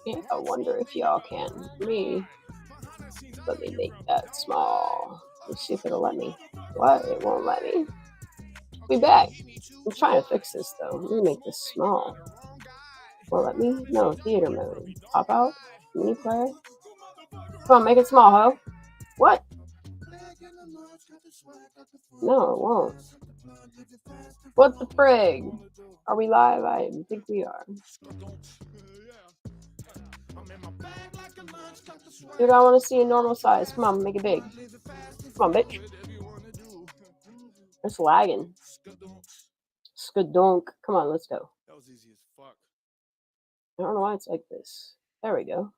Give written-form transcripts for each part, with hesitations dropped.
Yeah, I wonder if y'all can. Let me make that small. Let's see if it'll let me. What? It won't let me. Be back. I'm trying to fix this though. Let me make this small. Won't let me? No, theater mode. Pop out? Mini player? Come on, make it small, ho. What? No, it won't. What the frig? Are we live? I think we are. Dude, I want to see a normal size. Come on, make it big. Come on, bitch. It's lagging. Skadonk. Come on, let's go. That was easy as fuck. I don't know why it's like this. There we go.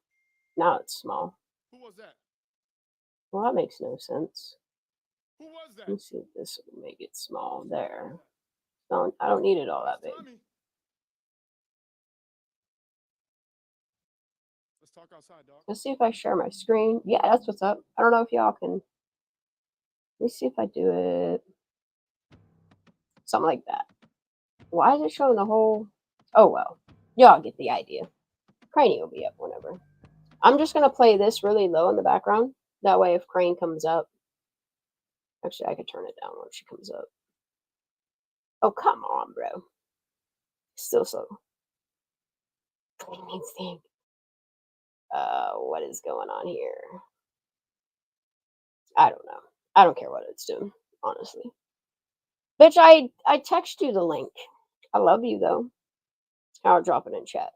Now it's small. Who was that? Well, that makes no sense. Who was that? Let me see if this will make it small. There. I don't need it all that big. Let's talk outside, dog. Let's see if I share my screen. Yeah, that's what's up. I don't know if y'all can. Let me see if I do it. Something like that. Why is it showing the whole? Oh, well. Y'all get the idea. Crane will be up whenever. I'm just going to play this really low in the background. That way if Crane comes up. Actually, I could turn it down when she comes up. Oh, come on, bro. Still slow. What do you mean think? What is going on here? I don't know. I don't care what it's doing, honestly. Bitch, I text you the link. I love you, though. I'll drop it in chat.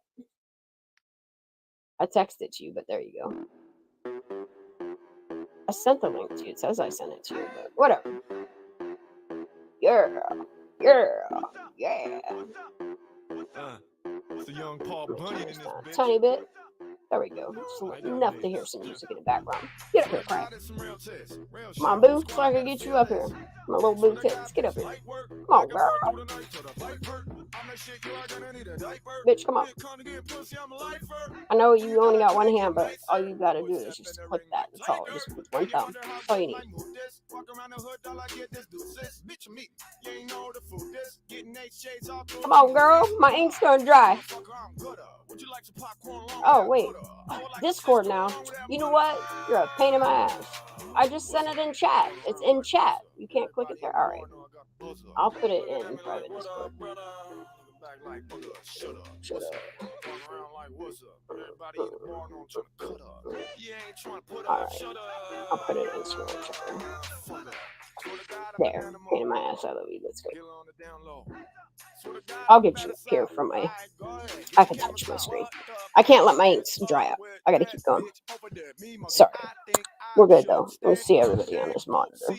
I texted you, but there you go. I sent the link to you. It says I sent it to you, but whatever. Yeah. It's a young Paul Bunyan in this bitch. Tiny bit. There we go. Just enough to hear some music in the background. Get up here, Craig. Come on, boo, so I can get you up here. My little boo tits. Get up here. Come on, girl. Bitch, come on. I know you only got one hand, but all you gotta do is just click that. That's all. Just with one thumb. That's all you need. Come on, girl. My ink's gonna dry. Oh, wait. Discord now. You know what? You're a pain in my ass. I just sent it in chat. It's in chat. You can't click it there? All right. I'll put it in private Discord. Shut up. Alright. I'll put it in scroll checker. There. Pain in my ass. I love you. Let's go. I'll get you here from my. I can touch my screen. I can't let my inks dry out. I gotta keep going. Sorry. We're good though. Let me see everybody on this monitor.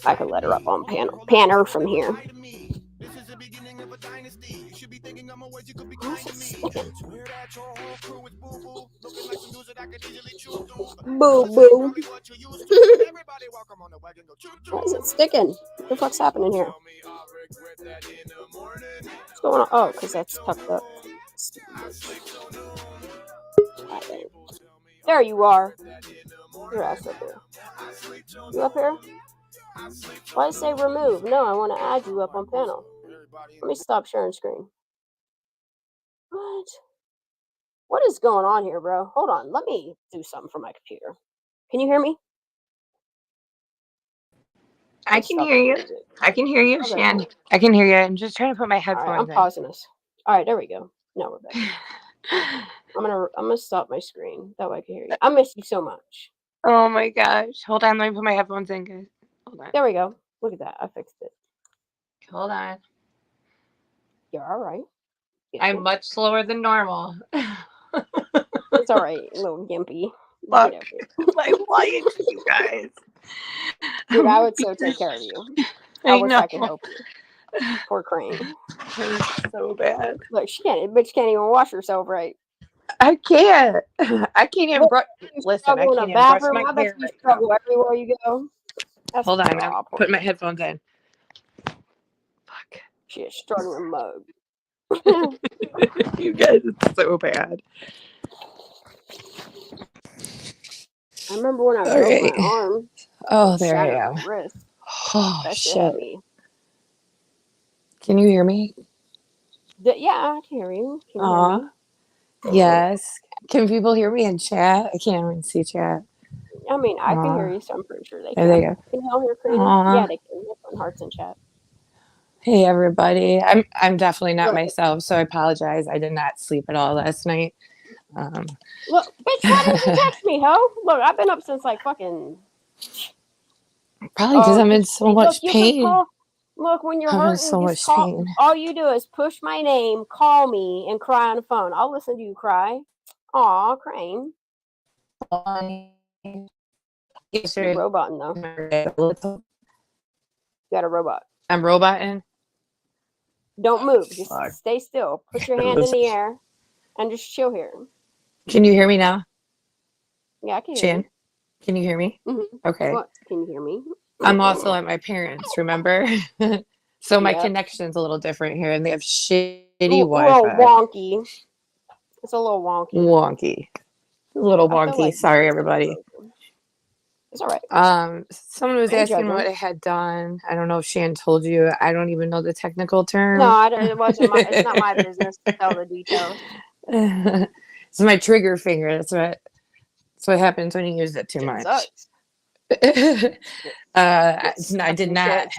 I can let her up on panner from here. Boo boo. Why is it sticking? What the fuck's happening here? What's going on? Oh, because that's tucked up. There you are. Your ass up here. You up here? Why does it say remove? No, I want to add you up on panel. Let me stop sharing screen. What? What is going on here, bro? Hold on. Let me do something for my computer. Can you hear me? I can hear you. I can hear you, okay. Shan. I can hear you. I'm just trying to put my headphones in. I'm pausing this. All right, there we go. Now we're back. I'm gonna stop my screen. That way I can hear you. I miss you so much. Oh my gosh. Hold on, let me put my headphones in, guys. Hold on. There we go. Look at that. I fixed it. Hold on. You're all right. I'm much slower than normal. It's all right, little gimpy. Look, my life, you guys. Dude, I would so take care of you. I wish I could help you. Poor Crane. It's so bad. Look, bitch can't even wash herself right. I can't. I can't even brush. Listen, I can't even brush my hair. I bet you struggle everywhere you go. That's Hold on, I'm putting my headphones in. Fuck. She is struggling mug. You guys, it's so bad. I remember when I broke my arm. Oh, there I am. Wrist. Oh, shit. Can you hear me? Yeah, I can hear you. Can you hear me? Yes. Can people hear me in chat? I can't even see chat. I mean, I can hear Aw. you, so I'm pretty sure they There they can. go. Can y'all hear Cranium? Aw. Yeah, they can. They're putting hearts in chat. Hey everybody. I'm definitely not Look. myself, so I apologize. I did not sleep at all last night. Look, bitch, why didn't you text me, ho? Look, I've been up since like fucking. Probably because I'm in so Look, much you can pain. call. Look, when you're I'm in hurting, so just much call. pain. All you do is push my name, call me, and cry on the phone. I'll listen to you cry. Aw, Crane. You're roboting though. You got a robot. I'm roboting. Don't move. Just Fuck. stay still. Put your hand in the air and just chill here. Can you hear me now? Yeah, I can hear Shan? you. Can you hear me? Mm-hmm. Okay. What? Can you hear me? I'm also at my parents', remember? So my Yep. connection's a little different here, and they have shitty A little Wi-Fi. wonky. It's a little wonky. Wonky. A little I feel wonky. like Sorry, everybody. it's all right. Someone was I ain't asking judging. what I had done. I don't know if Shan told you. I don't even know the technical term. No, it wasn't my. It's not my business to tell the details. It's my trigger finger. That's what happens when you use it too much. Sucks. I did not.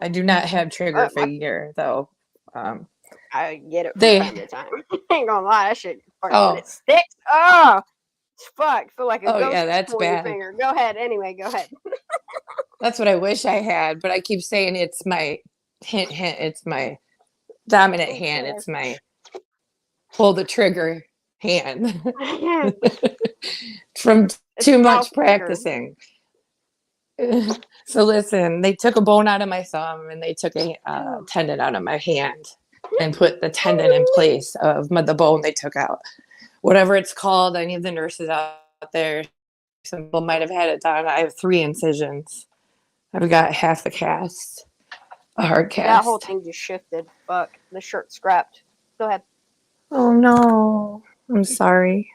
I do not have trigger finger though. I get it from time to time. I ain't gonna lie, that shit fucking when Oh. it sticks. Oh, fuck! Feel like a ghost Yeah, that's pulling your bad. finger. Go ahead. Anyway, go ahead. That's what I wish I had, but I keep saying it's my hint. It's my dominant hand. It's my pull the trigger hand from too much practicing. So listen, they took a bone out of my thumb and they took a tendon out of my hand and put the tendon in place of the bone they took out. Whatever it's called, any of the nurses out there, some people might have had it done. I have 3 incisions. I've got half the cast, a hard cast. That whole thing just shifted. Fuck, the shirt scrapped. Go ahead. Oh no, I'm sorry.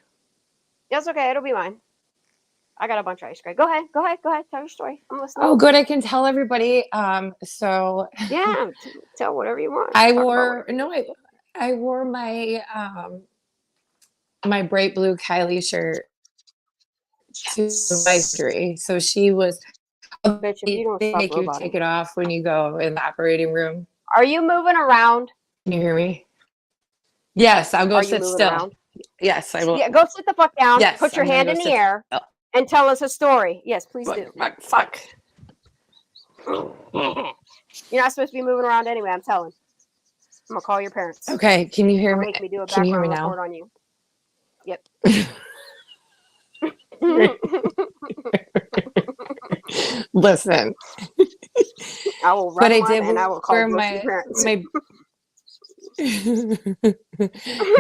That's okay. It'll be mine. I got a bunch of ice cream. Go ahead. Tell your story. I'm listening. Oh, good. I can tell everybody. So yeah, tell whatever you want. I wore my my bright blue Kylie shirt to my surgery. So she was. Bitch, if you don't they stop make you take it off when you go in the operating room. Are you moving around? Can you hear me? Yes, I'll go sit still. Around? Yes, I will. Yeah, go sit the fuck down. Yes, put your hand in the air and tell us a story. Yes, please do. Fuck. You're not supposed to be moving around anyway. I'm telling. I'm gonna call your parents. Okay, can you hear me? Make me do a can you hear me report now? on you. Yep. Listen. I will run one and I will call my parents.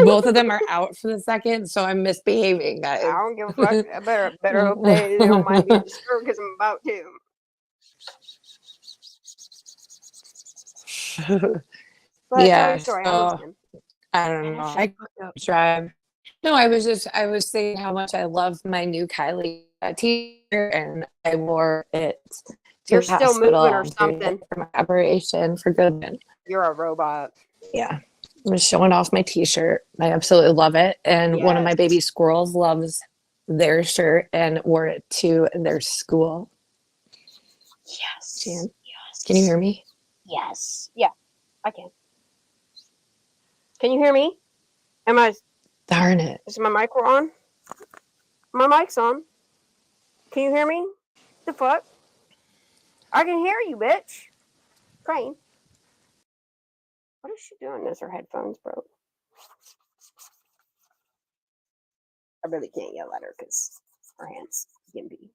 Both of them are out for the second, so I'm misbehaving, guys. I don't give a fuck. I better hope they don't mind being disturbed because I'm about to. Yeah, story. So, I don't know. I drive. No, I was saying how much I love my new Kylie t-shirt, and I wore it to You're the still moving hospital or something. For my operation for good. You're a robot. Yeah. I'm just showing off my t-shirt. I absolutely love it. And one of my baby squirrels loves their shirt and wore it to their school. Yes. Jan, can you hear me? Yes. Yeah, I can. Can you hear me? Darn it. Is my mic on? My mic's on. Can you hear me? The fuck? I can hear you, bitch. Crane. What is she doing? Is her headphones broke? I really can't yell at her because her hands gimpy.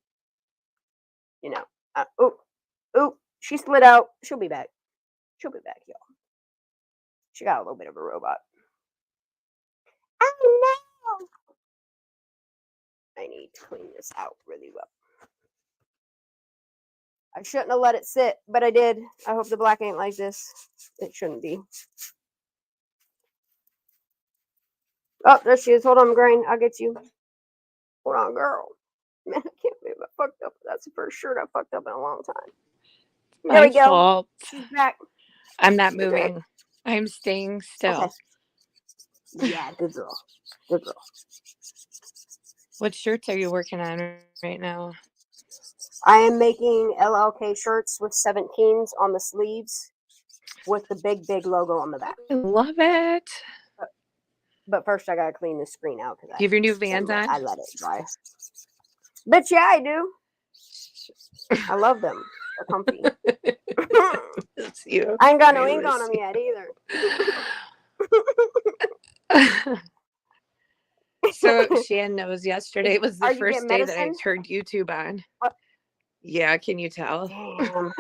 You know. She slid out. She'll be back. Y'all. She got a little bit of a robot. Oh no! I need to clean this out really well. I shouldn't have let it sit, but I did. I hope the black ain't like this. It shouldn't be. Oh, there she is. Hold on, Grain. I'll get you. Hold on, girl. Man, I can't believe I fucked up. That's the first shirt I fucked up in a long time. There we go. Fault. She's back. I'm not moving. I'm staying still. Okay. Yeah, good girl. Good girl. What shirts are you working on right now? I am making LLK shirts with 17s on the sleeves with the big logo on the back. I love it. But first, I gotta clean the screen out because Do you have your new Vans on? I let it dry. Bitch, yeah, I do. I love them. They're comfy. It's you. I ain't got no I ink on miss them yet either. So Shan knows yesterday was the Are you first getting day that I medicine? turned YouTube on. What? Yeah, can you tell? Damn.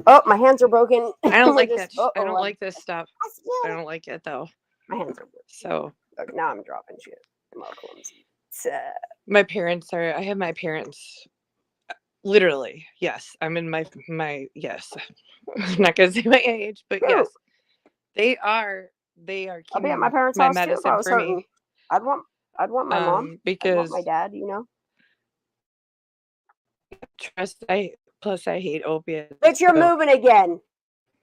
Oh, my hands are broken. I don't like Just- that. I don't uh-oh, like this stuff. I Yeah. don't like it though. My hands are broken. So Okay, now I'm dropping shit. I'm all clumsy. my parents are. I have my parents. Literally, yes. I'm in my yes. I'm not gonna say my age, but True. yes, they are. They are I'll be at keeping my parents' my house too if I medicine was for me. hurting. I'd want my mom. I'd want Because my dad. You know. trust. Plus I hate opiates. But you're so- moving again.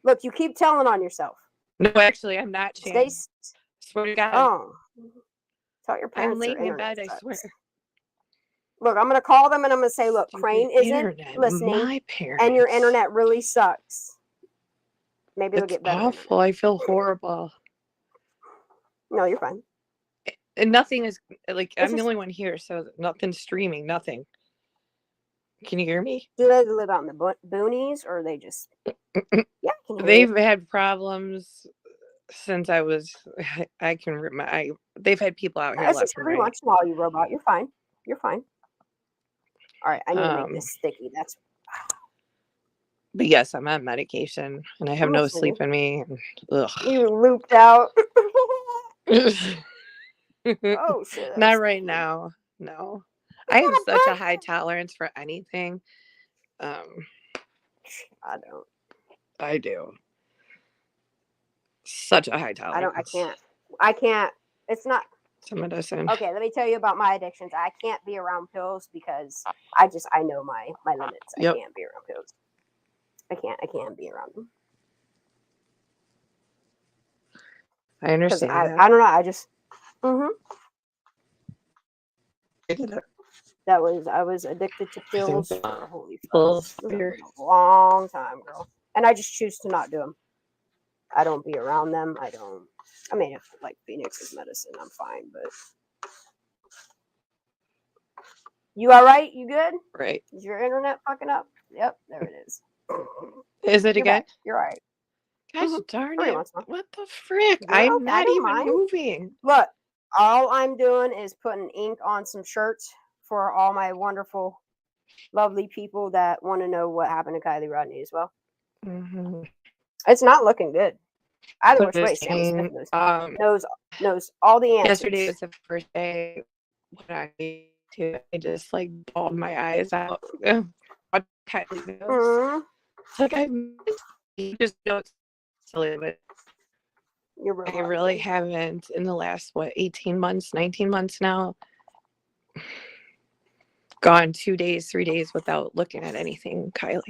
Look, you keep telling on yourself. No, actually, I'm not. Stay. Shan. Swear to God. Oh. Tell your I'm parents their laying in internet bed. I sucks. swear. Look, I'm gonna call them and I'm gonna say, look, Stupid Crane isn't internet. listening, My parents. and your internet really sucks. Maybe they'll It's get better. awful. I feel horrible. No, you're fine. And nothing is like It's I'm the just- only one here, so nothing's streaming. Nothing. Can you hear me? Do they live out in the boonies, or are they just? Yeah, I can hear you. They've had problems since I was. I can remember. They've had people out here It's left just and every right. once in a while, you robot. You're fine. You're fine. All right, I need to make this sticky. That's But yes, I'm on medication and I have I'm no listening. sleep in me. And, ugh. you looped out. Oh shit! Not that's right sticky. now. No, I have not such a bad. high tolerance for anything. I don't. I do. Such a high tolerance. I can't. It's not. To medicine. Okay, let me tell you about my addictions. I can't be around pills because I know my limits. Yep. I can't be around pills. I can't be around them. I understand that. I don't know. I just I get it. I was addicted to pills think for holy pills fuck, are- a long time, girl. And I just choose to not do them. I don't be around them. I don't. I mean, if like Phoenix is medicine, I'm fine. But you all right? You good? Right. Is your internet fucking up? Yep, there it is. Is it You're again? back. You're all right. Gosh Mhm. darn Every it. once in a while. What the frick? You're I'm okay, I not don't even mind. moving. Look, all I'm doing is putting ink on some shirts for all my wonderful, lovely people that want to know what happened to Kylie Rodney as well. Mhm. It's not looking good. Either But which way, this Sam Smith thing, knows all the answers. yesterday was the first day when I just like bawled my eyes out. What Kylie knows. Mhm. It's like you just know it's silly, but You're real I hard, really man. haven't in the last 18 months, 19 months now. Gone 2 days, 3 days without looking at anything, Kylie.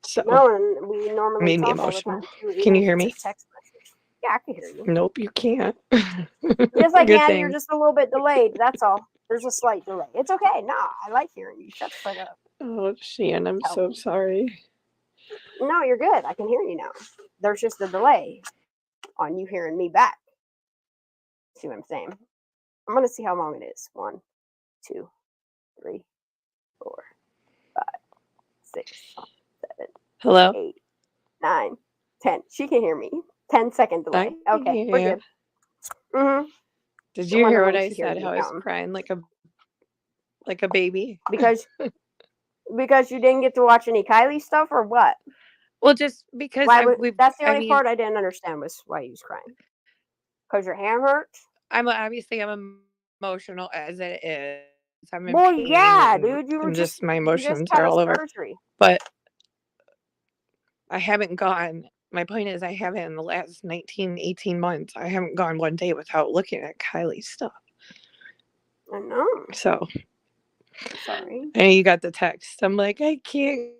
So No, and we normally made me talk all the time, emotional. too, Can even you if hear it's a me? text message. Yeah, I can hear you. Nope, you can't. Yes, I Good can. thing. You're just a little bit delayed. That's all. There's a slight delay. It's okay. Nah, I like hearing you. Shut the fuck up. Oh, Shan, I'm Tell so me. sorry. No, you're good. I can hear you now. There's just a delay on you hearing me back. See what I'm saying? I'm gonna see how long it is. 1, 2, 3, 4, 5, 6, 7, Hello? 8, 9, 10. She can hear me. 10-second delay. I can Okay, hear we're you. good. Mm-hmm. Did I you wonder hear when what I she hears said? me How I was counting. crying like a baby? Because you didn't get to watch any Kylie stuff, or what? Well, just because That's the only part I didn't understand was why you was crying. Because your hand hurts? I'm emotional as it is. I'm in Well, pain. yeah, and dude. You were I'm just my you emotions just had are a all over. surgery. But I haven't gone. My point is, I haven't in the last 19, 18 months. I haven't gone one day without looking at Kylie's stuff. I know. So, Sorry. and you got the text. I'm like, I can't.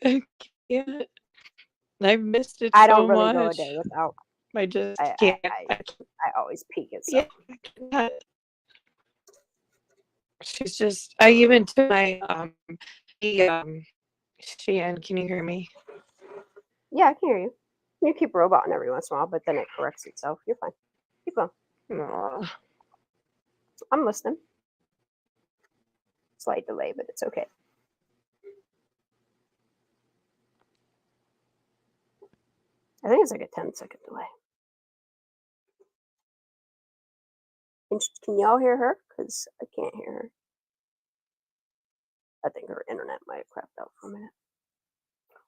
I've missed it I so don't really much. go a day without. I just I can't. always peek at Yeah, something. I can't. She's just. I even took my Shan, can you hear me? Yeah, I can hear you. You keep roboting every once in a while, but then it corrects itself. You're fine. Keep going. Aw. I'm listening. Slight delay, but it's okay. I think it's like a 10-second delay. Can y'all hear her? Because I can't hear her. I think her internet might have crapped out for a minute.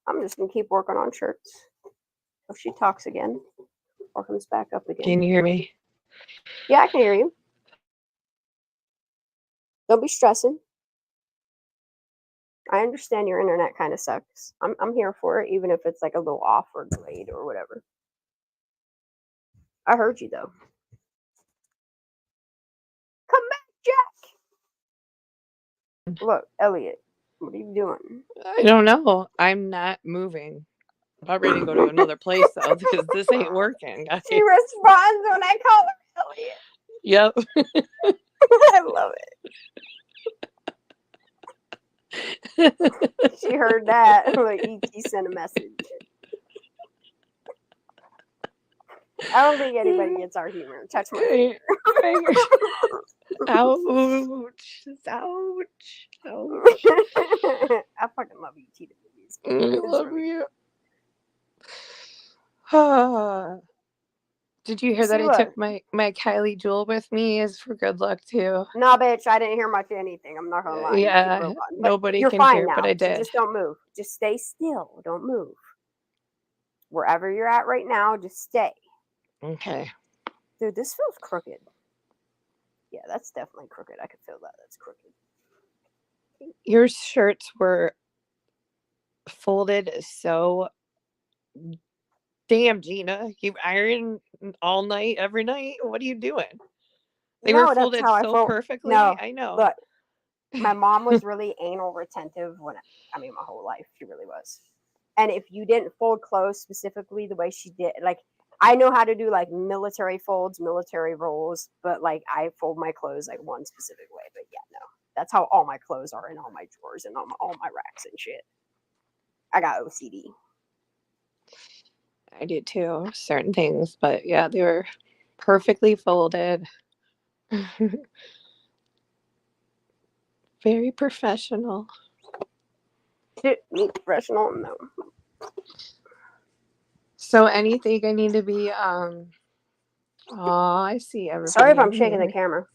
I'm just going to keep working on shirts. If she talks again or comes back up again. Can you hear me? Yeah, I can hear you. Don't be stressing. I understand your internet kind of sucks. I'm here for it, even if it's like a little off or delayed or whatever. I heard you though. Come back, Jack. Look, Elliot, what are you doing? I don't know. I'm not moving. I'm about ready to go to another place though, because this ain't working, guys. She responds when I call her Elliot. Yep. I love it. She heard that. Like E.T. sent a message. I don't think anybody gets our humor. Touch my finger. Ouch. Ouch. Ouch. I fucking love E.T. the movies. I love you. Did you hear that I took my Kylie jewel with me is for good luck too? No, bitch, I didn't hear much of anything. I'm not gonna lie. Yeah, nobody you're can fine hear, now. but I So did. just don't move. Just stay still. Don't move. Wherever you're at right now, just stay. Okay. Dude, this feels crooked. Yeah, that's definitely crooked. I can feel that. That's crooked. Your shirts were folded so damn, Gina. You iron all night, every night? What are you doing? They were folded so perfectly. No, I know. Look, my mom was really anal retentive my whole life. She really was. And if you didn't fold clothes specifically the way she did, like, I know how to do like military folds, military rolls, but like I fold my clothes like one specific way. But yeah, no, that's how all my clothes are in all my drawers and all my racks and shit. I got OCD. I do too, certain things, but yeah, they were perfectly folded. Very professional. Me professional? No. So anything I need to be oh, I see everybody. Sorry if I'm shaking the camera.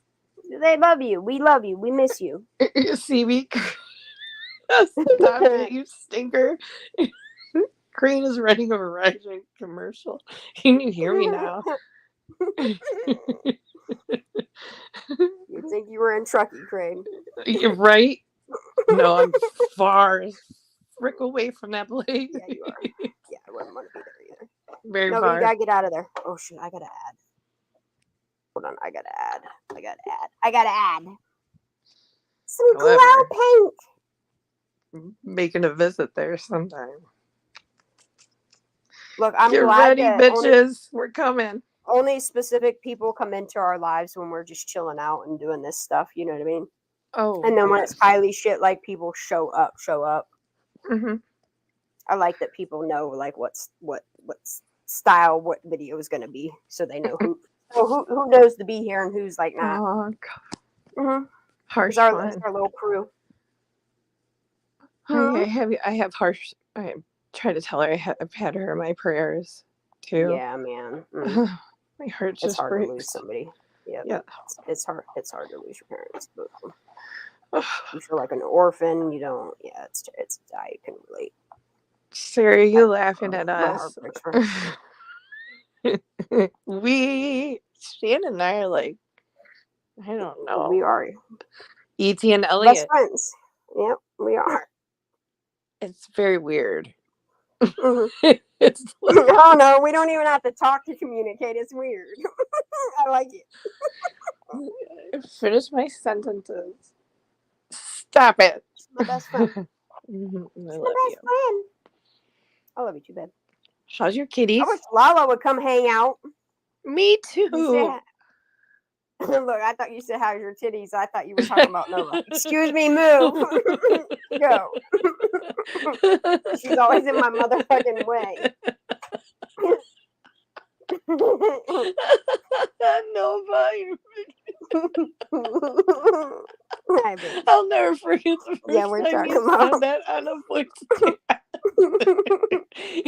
They love you. We love you. We miss you. See me? Stop it, you stinker. Crane is running a Verizon commercial. Can you hear me now? You'd think you were in Truckee, Crane. You're right. No, I'm far as frick away from that place. Yeah, you are. Yeah, I wouldn't want to be there either. Very no, far. But you gotta get out of there. Oh shit, I gotta add. Hold on, I gotta add. Some glow paint. Making a visit there sometime. Look, I'm Get glad ready, that bitches. We're coming. Only specific people come into our lives when we're just chilling out and doing this stuff. You know what I mean? Oh. And then when it's Kylie shit, like people show up. Mm-hmm. I like that people know like what style what video is going to be, so they know who knows to be here and who's like not. Oh God. Mm-hmm. Harsh It's our little crew. I have harsh. I try to tell her I've had her in my prayers too. Yeah, man. My heart just it's hard breaks. To lose somebody. Yeah. It's hard to lose your parents. But you feel like an orphan. You don't. Yeah, it's I can relate. Sarah, you laughing at us? Shannon and I are like, I don't know. We are E.T. and Elliot. Best friends. Yep, we are. It's very weird. Mm-hmm. It's like, oh no, we don't even have to talk to communicate. It's weird. I like it. Finish my sentences. Stop it. She's my best friend. I love She's my best friend. I love you too, babe. How's your I kitties? wish Lala would come hang out. Me You too. said, look, I thought you said how's your titties. I thought you were talking about Nova. Excuse me, move. Go. She's always in my motherfucking way. Nova, Hi, baby. I'll never forget the first Yeah, we're time talking you about. said that on a voice chat.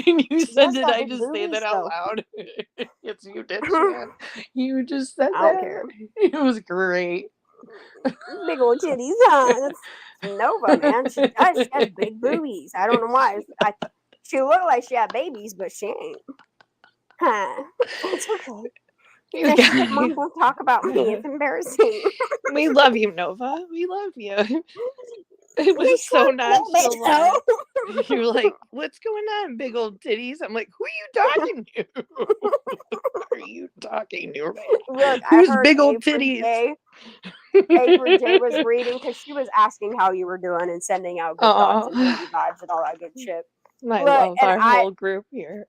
And you She said, does did got I big just say boobies, that out though. loud? Yes, you did, Shan. You just said I don't that. care. It was great. Big old titties, huh? That's Nova, man. She does. She has big boobies. I don't know why. She looked like she had babies, but she ain't. Huh? It's okay. You Then she said, guys. Mom, don't talk about me. It's embarrassing. We love you, Nova. We love you. It They was so shrunk a little bit, nonchalant. though. You're like, what's going on, big old titties? I'm like, who are you talking to? Who are you talking to? Look, I Who's heard big A old for titties? J. A for J was reading because she was asking how you were doing and sending out good thoughts and baby vibes and all that good shit. I Look, love and our whole group here.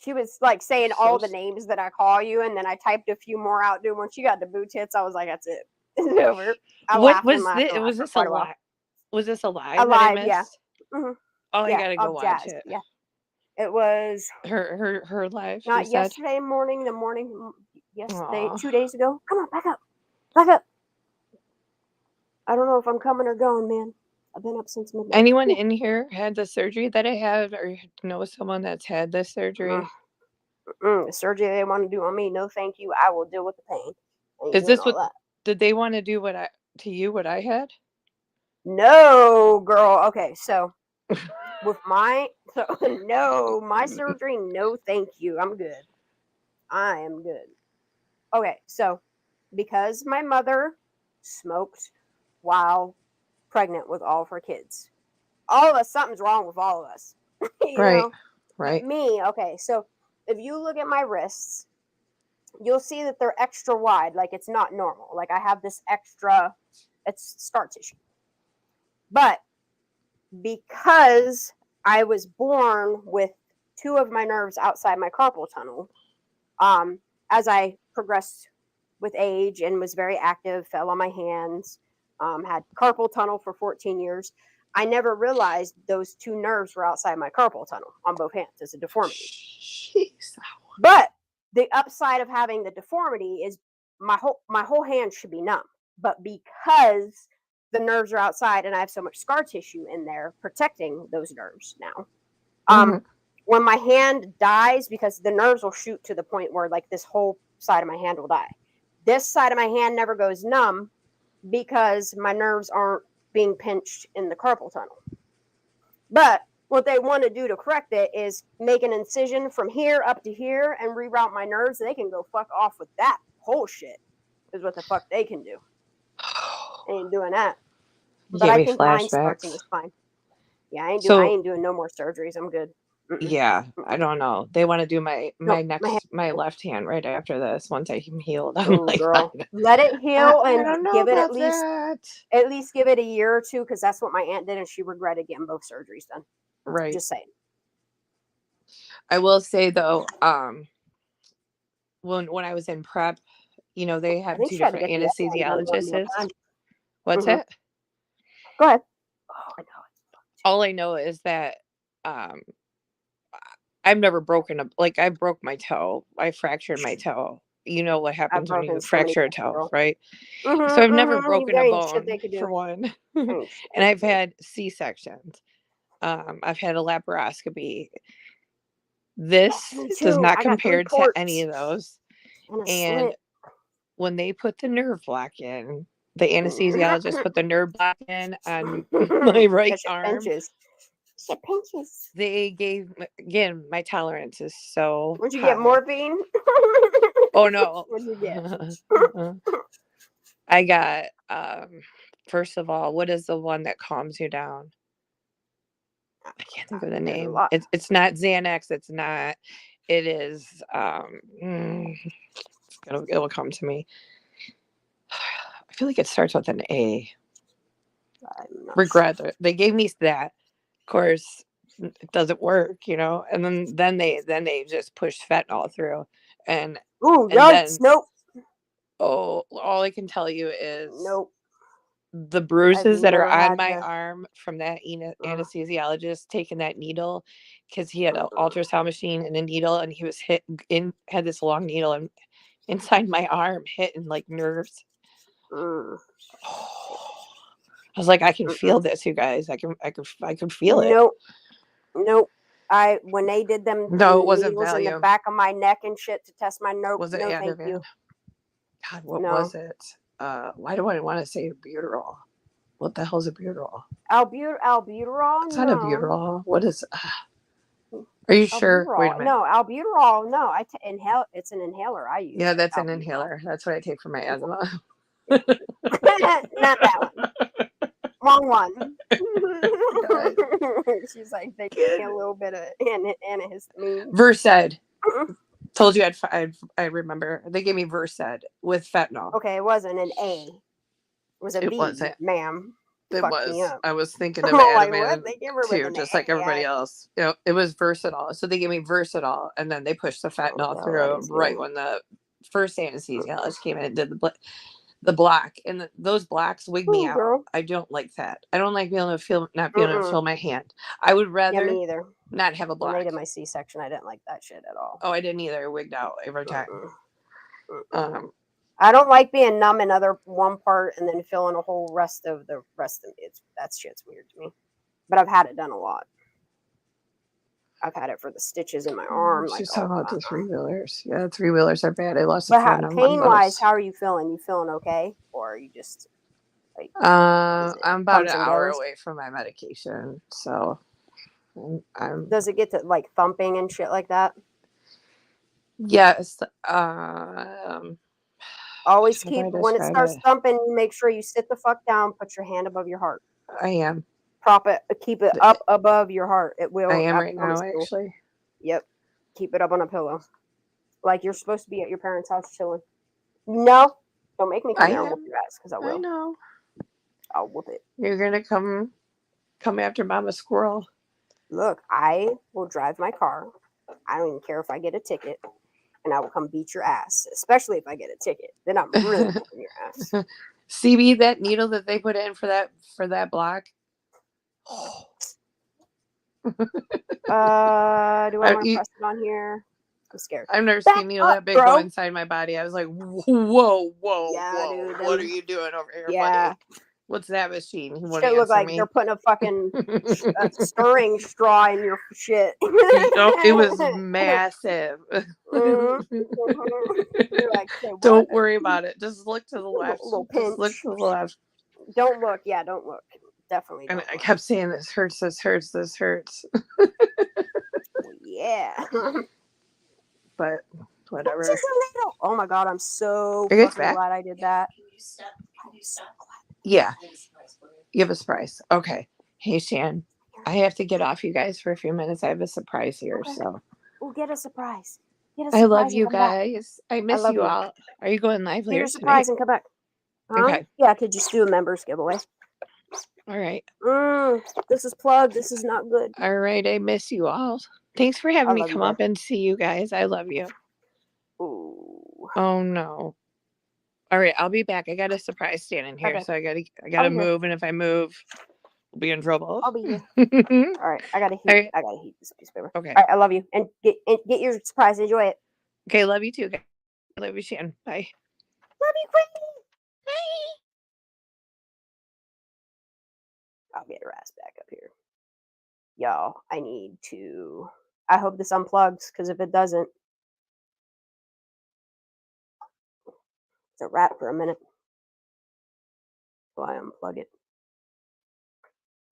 she was like saying all the So- names that I call you, and then I typed a few more out. Dude, when she got the boo tits, I was like, that's it. It's over. I What laughed was and laughed this? and laughed Was for this a quite a while. lie? Was this a lie that I Alive, missed? yeah. Mhm. Oh, I Yeah, gotta go of watch Jazz. it. Yeah. It was Her live. You not said. yesterday morning, the morning, yesterday, Aw. 2 days ago. Come on, back up. Back up. I don't know if I'm coming or going, man. I've been up since midnight. Anyone in here had the surgery that I had, or know someone that's had this surgery? The surgery they want to do on me, no thank you. I will deal with the pain. I ain't Is doing this all what? that. Did they want to do what I had? No, girl. Okay, so with my my surgery, no thank you. I'm good. I am good. Okay, so because my mother smoked while pregnant with all of her kids, all of us, something's wrong with all of us. you Right. know, Right. me. Okay, so if you look at my wrists, you'll see that they're extra wide. Like it's not normal. Like I have this extra. It's scar tissue, but because I was born with two of my nerves outside my carpal tunnel, as I progressed with age and was very active, fell on my hands, had carpal tunnel for 14 years. I never realized those two nerves were outside my carpal tunnel on both hands as a deformity. Jeez. But the upside of having the deformity is my whole hand should be numb. But because the nerves are outside and I have so much scar tissue in there protecting those nerves now, when my hand dies, because the nerves will shoot to the point where like this whole side of my hand will die. This side of my hand never goes numb because my nerves aren't being pinched in the carpal tunnel. But what they want to do to correct it is make an incision from here up to here and reroute my nerves. They can go fuck off with that whole shit. Is what the fuck they can do. Ain't doing that. But I think mine starting is fine. Yeah, I ain't doing no more surgeries. I'm good. Yeah, I don't know. They want to do my left hand right after this once I'm healed. I'm Oh, like, girl, let it heal I and don't know give it about that. at least give it a year or two, because that's what my aunt did, and she regretted getting both surgeries done. Right. Just saying. I will say though, when I was in prep, you know, they have two different anesthesiologists. What's that? Go ahead. All I know is that I've never broken I broke my toe. I fractured my toe. You know what happens when you fracture a toe, right? So I've never broken a bone for one. And I've had C-sections. I've had a laparoscopy. This does not compare to any of those. And when they put the nerve block in, the anesthesiologist put the nerve block in on my right arm. It pinches. They gave, again, my tolerance is so Would you high. get morphine? Oh no. What'd you get? I got first of all, what is the one that calms you down? I can't think of the name. It's not Xanax, it's not. It is it'll come to me. I feel like it starts with an A. Regret it. They gave me that. Of course, it doesn't work, you know. And then they just pushed fentanyl through, and Ooh, and yikes! then Nope, all I can tell you is nope. the bruises that are never on had my to. arm from that anesthesiologist taking that needle, because he had an ultrasound machine and a needle, and he was had this long needle and inside my arm hitting like nerves. Mm. I was like, I can feel this, you guys. I can feel it. Nope. When they did them No, it wasn't needles in the Valium. back of my neck and shit to test my Was it no, thank Ativan? you. God, what No. was it? Why do I want to say albuterol? What the hell's albuterol? Albuterol? It's No. not albuterol. What is? Are you sure? Albuterol. Wait a minute. No, albuterol. No, inhale. It's an inhaler. I use. Yeah, that's an albuterol. inhaler. That's what I take for my asthma. Not that one. Wrong one. She's like, they gave me a little bit of antihistamine. Versed. Told you I remember. They gave me Versed with fentanyl. Okay, it wasn't an A. It was a It V, wasn't. ma'am. It Fucked me was. up. I was thinking of I'm like, Ativan what? They give her with too, an just A. like everybody else. You know, it was Versatile. So they gave me Versatile, and then they pushed the fentanyl no, through right when the first anesthesiologist came in and did the block. And those blocks wig me out. Girl. I don't like that. I don't like not being able to feel my hand. I would rather me either. not have a block. When they did my C-section, I didn't like that shit at all. Oh, I didn't either. It wigged out every time. I don't like being numb in one part and then feeling a whole rest of it. That shit's weird to me. But I've had it done a lot. I've had it for the stitches in my arm. She's talking about the 3-wheelers. Yeah, 3-wheelers are bad. I lost a But friend on pain one of wise, those. how are you feeling? You feeling okay, or are you just like? I'm about comes an and hour goes? away from my medication, so I'm. Does it get to like thumping and shit like that? Yes. Always how do I keep when it describe starts it? thumping. Make sure you sit the fuck down. Put your hand above your heart. I am. Prop it. Keep it up above your heart. It will. I am right now, actually. Yep. Keep it up on a pillow, like you're supposed to be at your parents' house chilling. No, don't make me come there and whoop your ass, because I will. I know. I'll whoop it. You're gonna come after Mama Squirrel. Look, I will drive my car. I don't even care if I get a ticket, and I will come beat your ass, especially if I get a ticket. Then I'm really whooping your ass. CB, that needle that they put in for that block. Do I want to press it on here? I'm scared. I've never seen a needle that big go inside my body. I was like, whoa, Yeah, dude, what are you doing over here, yeah. buddy? What's that machine? He It look like they're putting a fucking stirring straw in your shit. It was massive. Like, don't worry about it. Just look to the left. Little pinch. Just look to the left. Don't look. Yeah, don't look. Definitely don't. And I kept saying, this hurts, this hurts, this hurts. Yeah. But whatever. Oh my god, I'm so Are you fucking back? glad I did that. Yeah. You have a surprise. Okay. Hey, Shan. I have to get off you guys for a few minutes. I have a surprise here. Okay. So. We'll get a surprise. I love you guys. Back. I miss you all. Are you going live later? Get a surprise and come back. Huh? Okay. Yeah, I could just do a members giveaway. All right. This is plugged. This is not good. All right. I miss you all. Thanks for having me come up and see you guys. I love you. Ooh. Oh no. All right, I'll be back. I got a surprise standing here, so I gotta move, and if I move, we'll be in trouble. I'll be here. All right, I gotta heat this piece of paper. Okay. All right, I love you, and get your surprise. Enjoy it. Okay, love you too. Guys. I love you, Shan. Bye. Love you, Queen. Bye. I'll get her ass back up here, y'all. I hope this unplugs, because if it doesn't, it's a wrap for a minute. So I unplug it.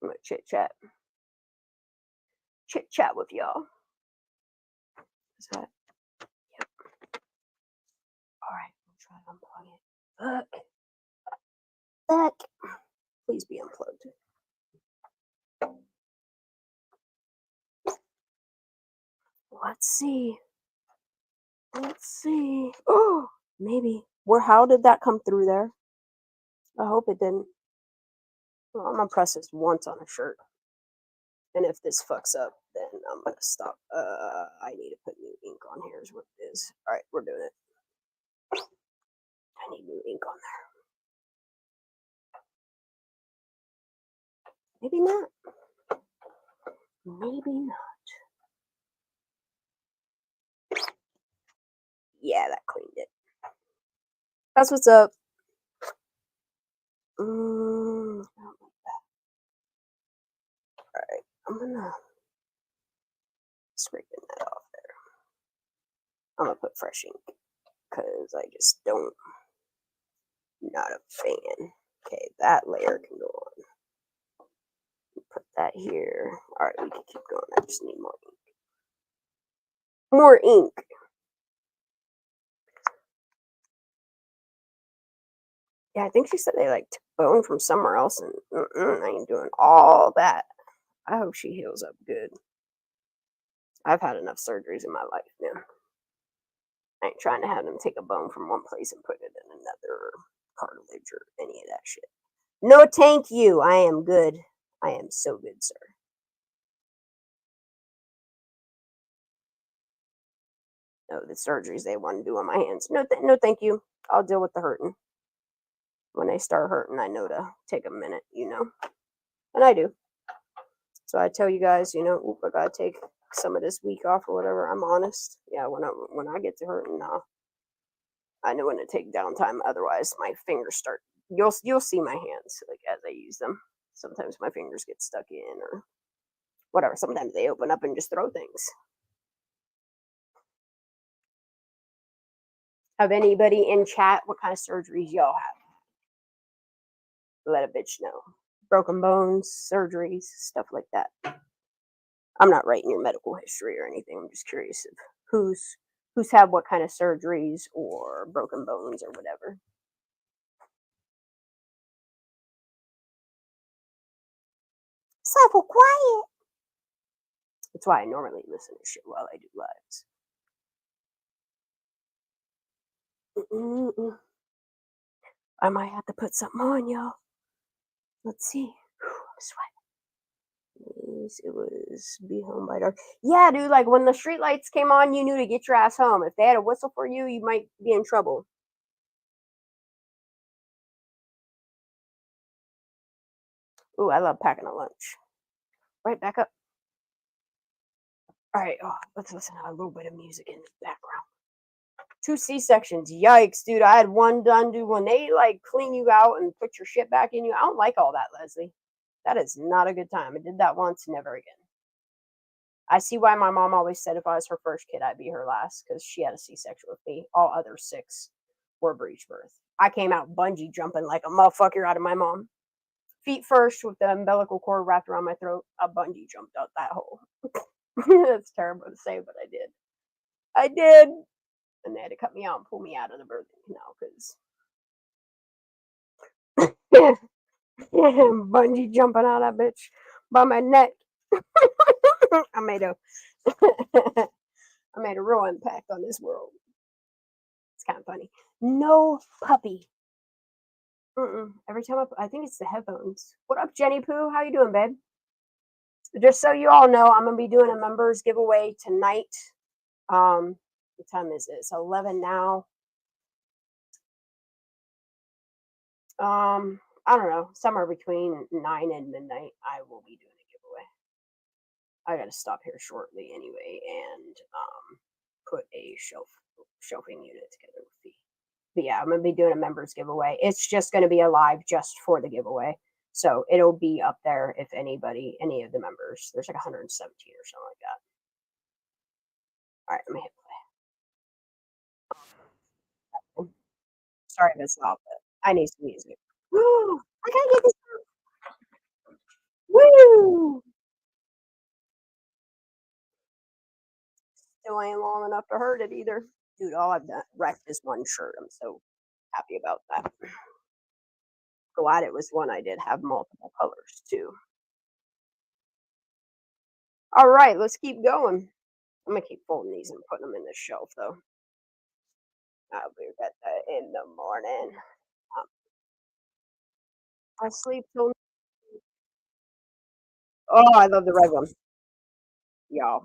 I'm gonna chit chat with y'all. Is that? Yep. All right, I'm try to unplug it. Fuck. Please be unplugged. Let's see. Oh, maybe. How did that come through there? I hope it didn't. Well, I'm gonna press this once on a shirt. And if this fucks up, then I'm gonna stop. I need to put new ink on here. Is what it is. All right, we're doing it. I need new ink on there. Maybe not. Maybe not. Yeah, that cleaned it. That's what's up. I don't like that. All right, I'm gonna scrape that off there. I'm gonna put fresh ink because I just don't. Not a fan. Okay, that layer can go on. Put that here. All right, we can keep going. I just need more ink. More ink. Yeah, I think she said they like took bone from somewhere else, and I ain't doing all that. I hope she heals up good. I've had enough surgeries in my life now. I ain't trying to have them take a bone from one place and put it in another, cartilage or any of that shit. No, thank you. I am good. I am so good, sir. No, the surgeries they want to do on my hands. No, no, thank you. I'll deal with the hurting. When they start hurting, I know to take a minute, and I do. So I tell you guys, I gotta take some of this week off or whatever. I'm honest. Yeah, when I get to hurting, I know when to take downtime. Otherwise, my fingers start. You'll see my hands like as I use them. Sometimes my fingers get stuck in or whatever. Sometimes they open up and just throw things. Have anybody in chat what kind of surgeries y'all have? Let a bitch know. Broken bones, surgeries, stuff like that. I'm not writing your medical history or anything. I'm just curious of who's had what kind of surgeries or broken bones or whatever. So quiet. That's why I normally listen to shit while I do lives. I might have to put something on, y'all. Let's see. I'm sweating. It was be home by dark. Yeah, dude, like when the street lights came on, you knew to get your ass home. If they had a whistle for you, you might be in trouble. Ooh, I love packing a lunch. Right back up. All right, let's listen to a little bit of music in the background. 2 C-sections. Yikes, dude. I had one done, dude. When they like clean you out and put your shit back in you, I don't like all that, Leslie. That is not a good time. I did that once, never again. I see why my mom always said if I was her first kid, I'd be her last because she had a C-section with me. All other 6 were breech birth. I came out bungee jumping like a motherfucker out of my mom. Feet first with the umbilical cord wrapped around my throat. I bungee jumped out that hole. That's terrible to say, but I did. I did. And they had to cut me out and pull me out of the birthing canal because bungee jumping out of that bitch by my neck. I made a real impact on this world. It's kind of funny. No puppy. Every time I think it's the headphones. What up, Jenny Pooh? How you doing, babe? Just so you all know, I'm gonna be doing a members giveaway tonight. What time is it? It's 11 now. I don't know, somewhere between 9 and midnight, I will be doing a giveaway. I gotta stop here shortly anyway and put a shelving unit together with the. But yeah, I'm gonna be doing a members giveaway. It's just gonna be a live just for the giveaway. So it'll be up there if any of the members, there's like 117 or something like that. All right, let me hit play. Sorry if it's loud, but I need some music. Woo! I gotta get this. Woo! Still ain't long enough to hurt it either. Dude, all I've done wrecked is one shirt. I'm so happy about that. Glad it was one I did have multiple colors too. All right, let's keep going. I'm gonna keep folding these and putting them in the shelf though. I'll be back in the morning. Um, I sleep till. Oh, I love the red one. Y'all,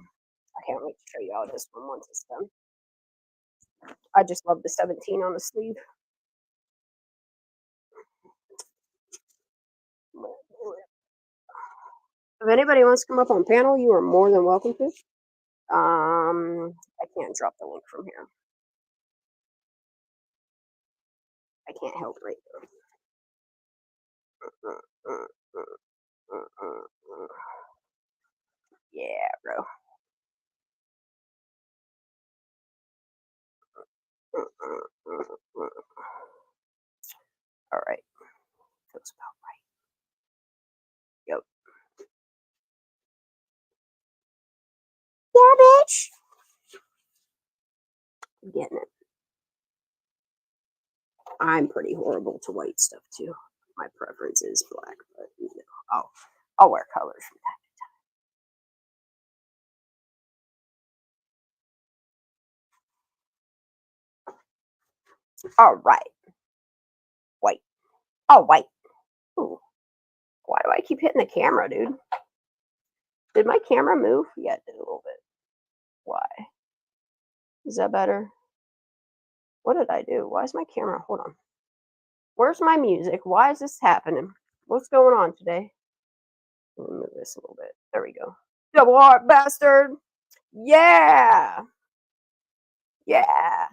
I can't wait to show y'all this one once it's done. I just love the 17 on the sleeve. If anybody wants to come up on panel, you are more than welcome to. I can't drop the link from here. I can't help right now. Yeah, bro. All right. Feels about right. Yep. Yeah, bitch. Getting it. I'm pretty horrible to white stuff too. My preference is black, but you know, I'll wear colors from time. All right. White. Oh, white. Ooh. Why do I keep hitting the camera, dude? Did my camera move? Yeah, it did a little bit. Why? Is that better? What did I do? Why is my camera? Hold on. Where's my music? Why is this happening? What's going on today? Let me move this a little bit. There we go. Double heart bastard. Yeah. Yeah.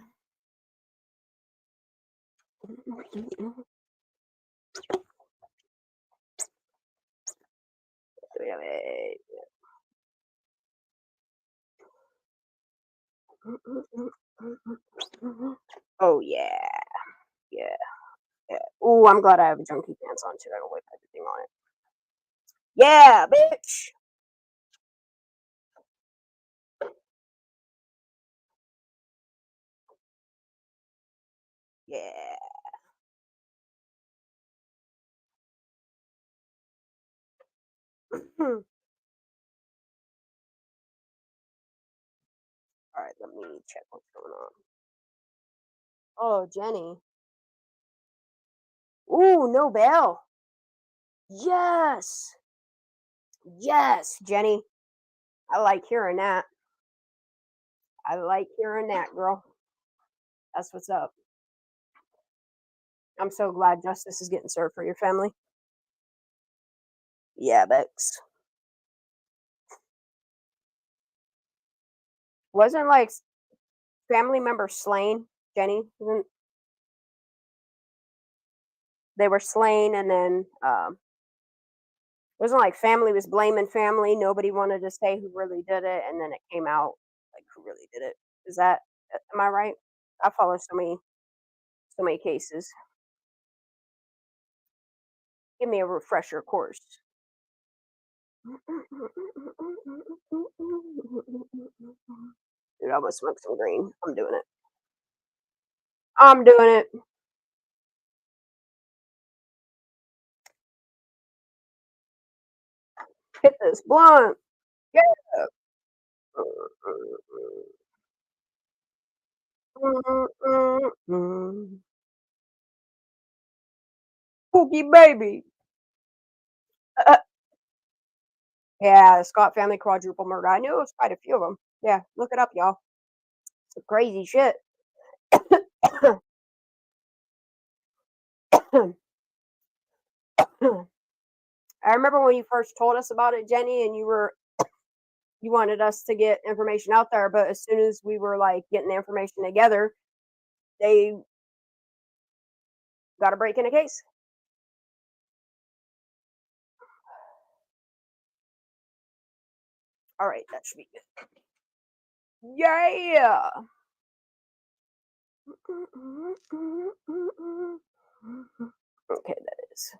Oh yeah. Yeah. Yeah. Ooh, I'm glad I have a junkie pants on too. I don't whip everything on it. Yeah, bitch. Yeah. All right, let me check what's going on. Oh, Jenny. Ooh, no bell. Yes. Yes, Jenny. I like hearing that. I like hearing that, girl. That's what's up. I'm so glad justice is getting served for your family. Yeah, Bex. Wasn't like family member slain, Jenny? They were slain, and then it wasn't like family was blaming family. Nobody wanted to say who really did it, and then it came out like who really did it. Is that am I right? I follow so many cases. Give me a refresher course. Dude, I'm gonna smoke some green. I'm doing it. I'm doing it. Hit this blunt. Yeah. Pookie baby. Yeah, the Scott family quadruple murder. I knew it was quite a few of them. Yeah, look it up, y'all. Some crazy shit. I remember when you first told us about it, Jenny, and you wanted us to get information out there, but as soon as we were like getting the information together, they got a break in a case. All right, that should be good. Yeah. Okay, that is.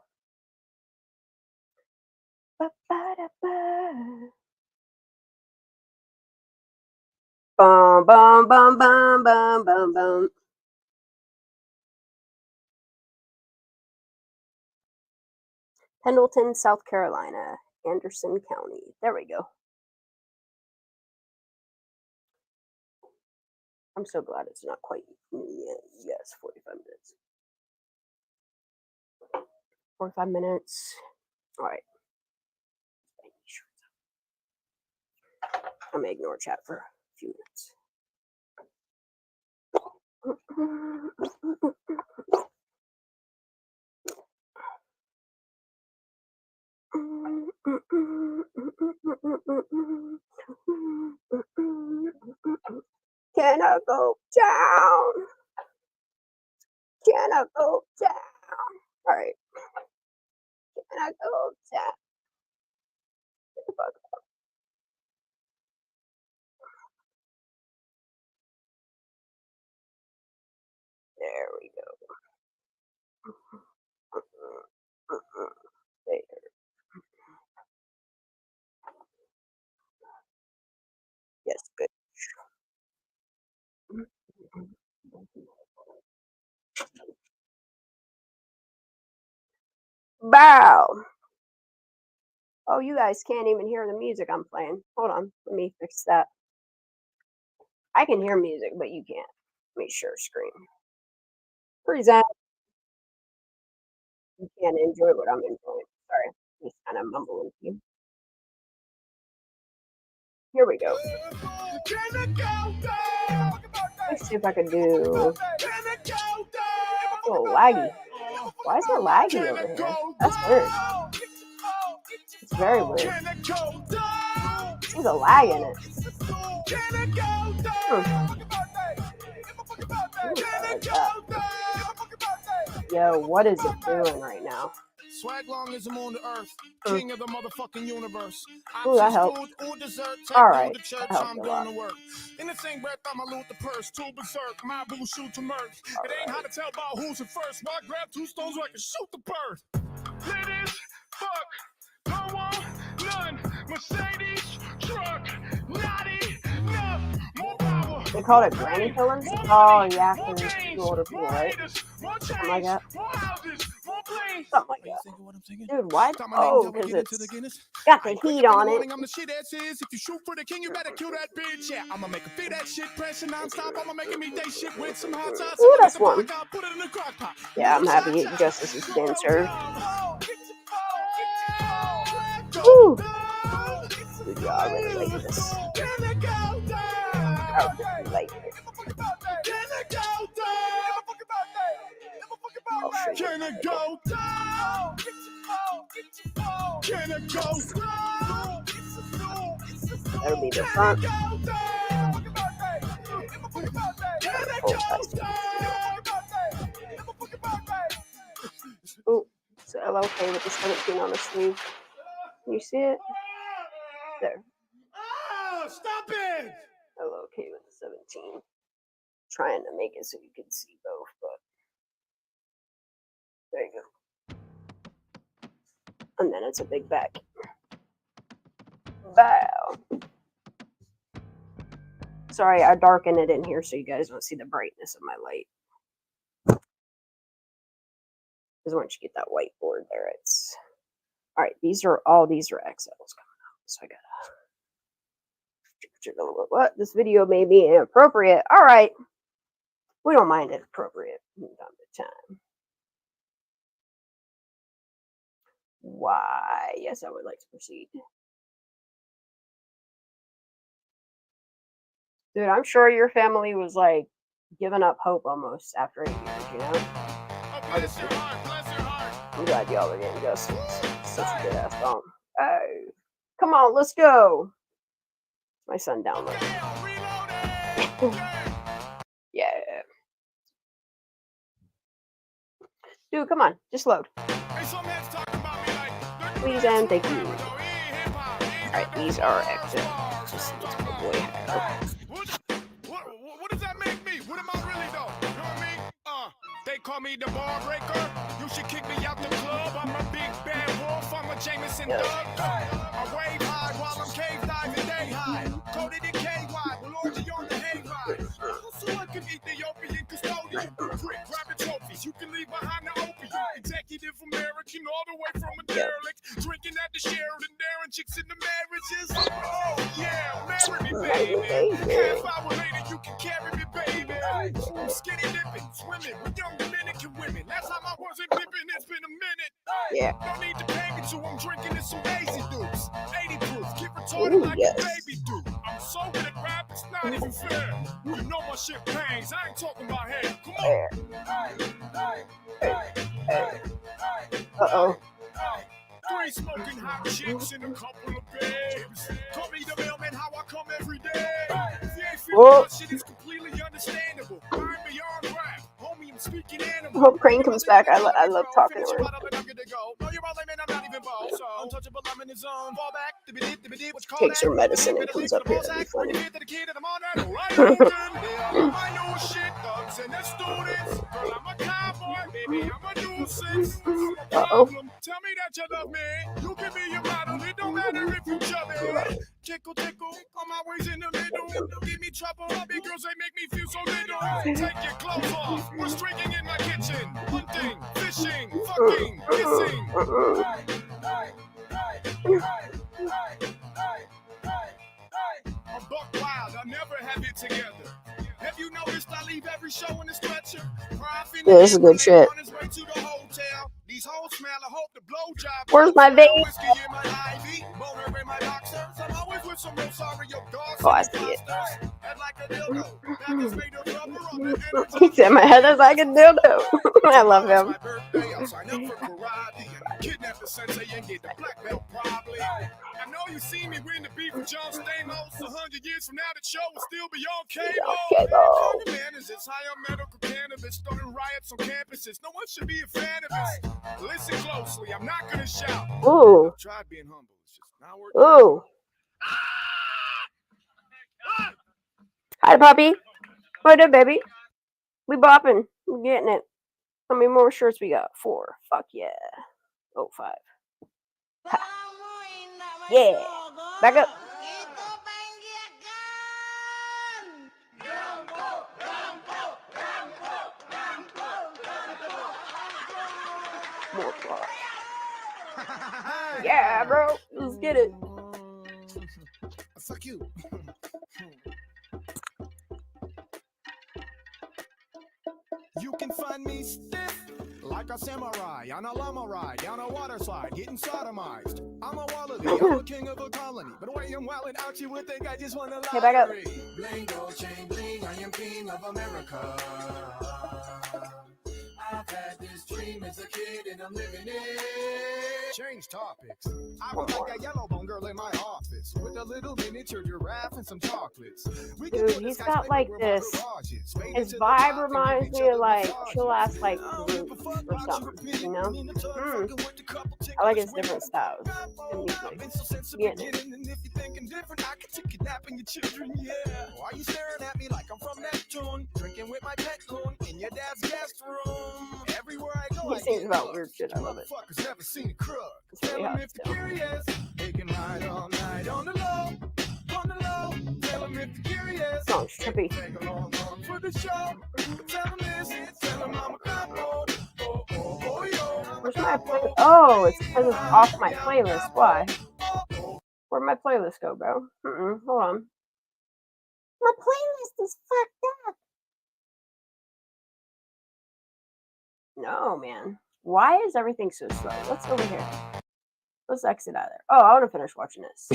Bum bum bum bum bum bum bum. Pendleton, South Carolina, Anderson County. There we go. I'm so glad it's not quite noon yet. Yes, 45 minutes. 45 minutes. All right. I'm gonna ignore chat for a few minutes. Can I go down? Can I go down? All right. Can I go down? Get the fuck up. There we go. There. Yes, good. Bow. Oh, you guys can't even hear the music I'm playing. Hold on, let me fix that. I can hear music, but you can't. Let me share screen. Present. You can't enjoy what I'm enjoying. Sorry, I'm just kind of mumbling to you. Here we go. Let's see if I can do. It's a little laggy. Why is it laggy over here? That's weird. It's very weird. There's a lag in it. Yo, what is it doing right now? Swag long is the moon to earth, king of the motherfucking universe. Ooh, that helped. Alright, that helped a lot. In the same breath, I'ma loot the purse, two berserk, my boo shoot to murk. It ain't hard to tell about who's the first. Why grab two stones where I can shoot the bird? Ladies, fuck, no one, none. Mercedes, truck, naughty, enough, more power. They called it granny killers? Oh, yeah, because it's older people, right? Something like that. Something like that. Dude, what? Oh, because it's got the heat on it. I'm the shit ass is. If you shoot for the king, you better kill that bitch. Yeah, I'ma make a fit that shit pressure non-stop. I'ma make me day shit with some hot sauce. Ooh, that's one. Put it in the crock pot. Yeah, I'm happy justice is being served. Woo! Good job, I really like this. I really like it. Can it go down? Can it go down? That'll be the front. Oh, so LOK with the 17 on the sleeve. Can you see it? There. Oh, stop it! LOK with the 17. Trying to make it so you can see both, but there you go. And then it's a big back. Bow. Sorry, I darkened it in here so you guys don't see the brightness of my light. Because once you get that whiteboard there, it's alright. These are XLs coming out, so I gotta. What? This video may be inappropriate. Alright. We don't mind it appropriate from time to time. Why? Yes, I would like to proceed. Dude, I'm sure your family was like giving up hope almost after 8 years, you know? Bless your heart, bless your heart. I'm glad y'all are getting justice. Such a good ass song. Hey, come on, let's go. My son downloaded. Yeah. Dude, come on, just load. Please and thank you. Alright, these are exit. Just this boy hair. What does that make me? What am I really though? You know what I mean? They call me the bar breaker. You should kick me out the club. I'm a big bad wolf. I'm a Jameson Doug. I wave high while I'm cave diving day high. Coated in KY, Lord, you on the hayride. So I can Ethiopian custodian. Grabbing trophies, you can leave behind the opium. Executive American, all the way from a derelict. Drinking at the Sheridan, daring chicks in the marriages. Oh yeah, marry me, baby. Half hour later, you can carry me, baby. I'm skinny dipping, swimming with young Dominican women. Last time I wasn't dipping, it's been a minute. Yeah. Don't need to pay me to, I'm drinking in some Daisy Dukes. 80 proof, get retarded like a baby do. I'm ain't even fair. You know my shit bangs. I ain't talking about hair. Come on. Uh-oh. 3 smoking hot chicks and a couple of babes. Call me the mailman, how I come every day. If you ain't feeling my shit, it's completely understandable. I'm beyond rap. Homie, I'm speaking animal. I hope Crane comes back. I love talking to her. Takes her medicine and comes up here. That'd be funny. Uh-oh. Tell me that you love me. You can be your model. It don't matter if you chubby. Tickle, tickle. On my ways in the middle. Give me trouble. Big girls, they make me feel so little. Take your clothes off. We're drinking in my kitchen. Hunting, fishing, fucking, kissing. I'm buck wild. I never have it together. Have you noticed I leave every show in the stretcher? Yeah, this is good shit. These hoes smell, I hope the blowjob. Where's my vape? Oh, I see it. He said my head is like a dildo. I love him. I know you see me win the beef with John Stamos. 100 years from now, the show will still be on cable. Man, is this high on medical cannabis, starting riots on campuses. No one should be a fan of this. Listen closely, I'm not gonna shout. Ooh. I've tried being humble. It's just not working. Ooh. Hi, puppy. What up, baby? We bopping. We getting it. How many more shirts we got? 4. Fuck yeah. Oh, 5. Ha. Yeah. Back up. More applause. Yeah, bro. Let's get it. Fuck you. You can find me stiff like a samurai on a llama ride down a water slide, getting sodomized. I'm a wallaby, I'm the king of a colony. But the way I'm wilding out, you would think I just want to lie. Hey, back up. Bling, gold chain, bling, I am king of America. I've had this dream as a kid and I'm living it. Change topics. I was like a yellow bone girl in my office with a little miniature giraffe and some chocolates. Dude, he's got like this. His vibe reminds me of like chill ass like group or something, you know? I like his different styles and music. Yeah. Why you staring at me like I'm from Neptune? Drinking with my pet coon in your dad's guest room. Everywhere I go, He sings about weird shit. I love it. Fuckers never seen a crook. Tell Tell them if you're curious, they can ride all night on the low, on the low. Tell them if you're curious. Song's trippy. Take a long for the show. Tell them this, tell them I'm a crap mode. Oh, oh, oh, yo. Where's my playlist? Oh, it's because it's off my playlist. Why? Where'd my playlist go, bro? Hold on. My playlist is fucked up. No, man. Why is everything so slow? What's over here? Let's exit out of there. Oh, I want to finish watching this.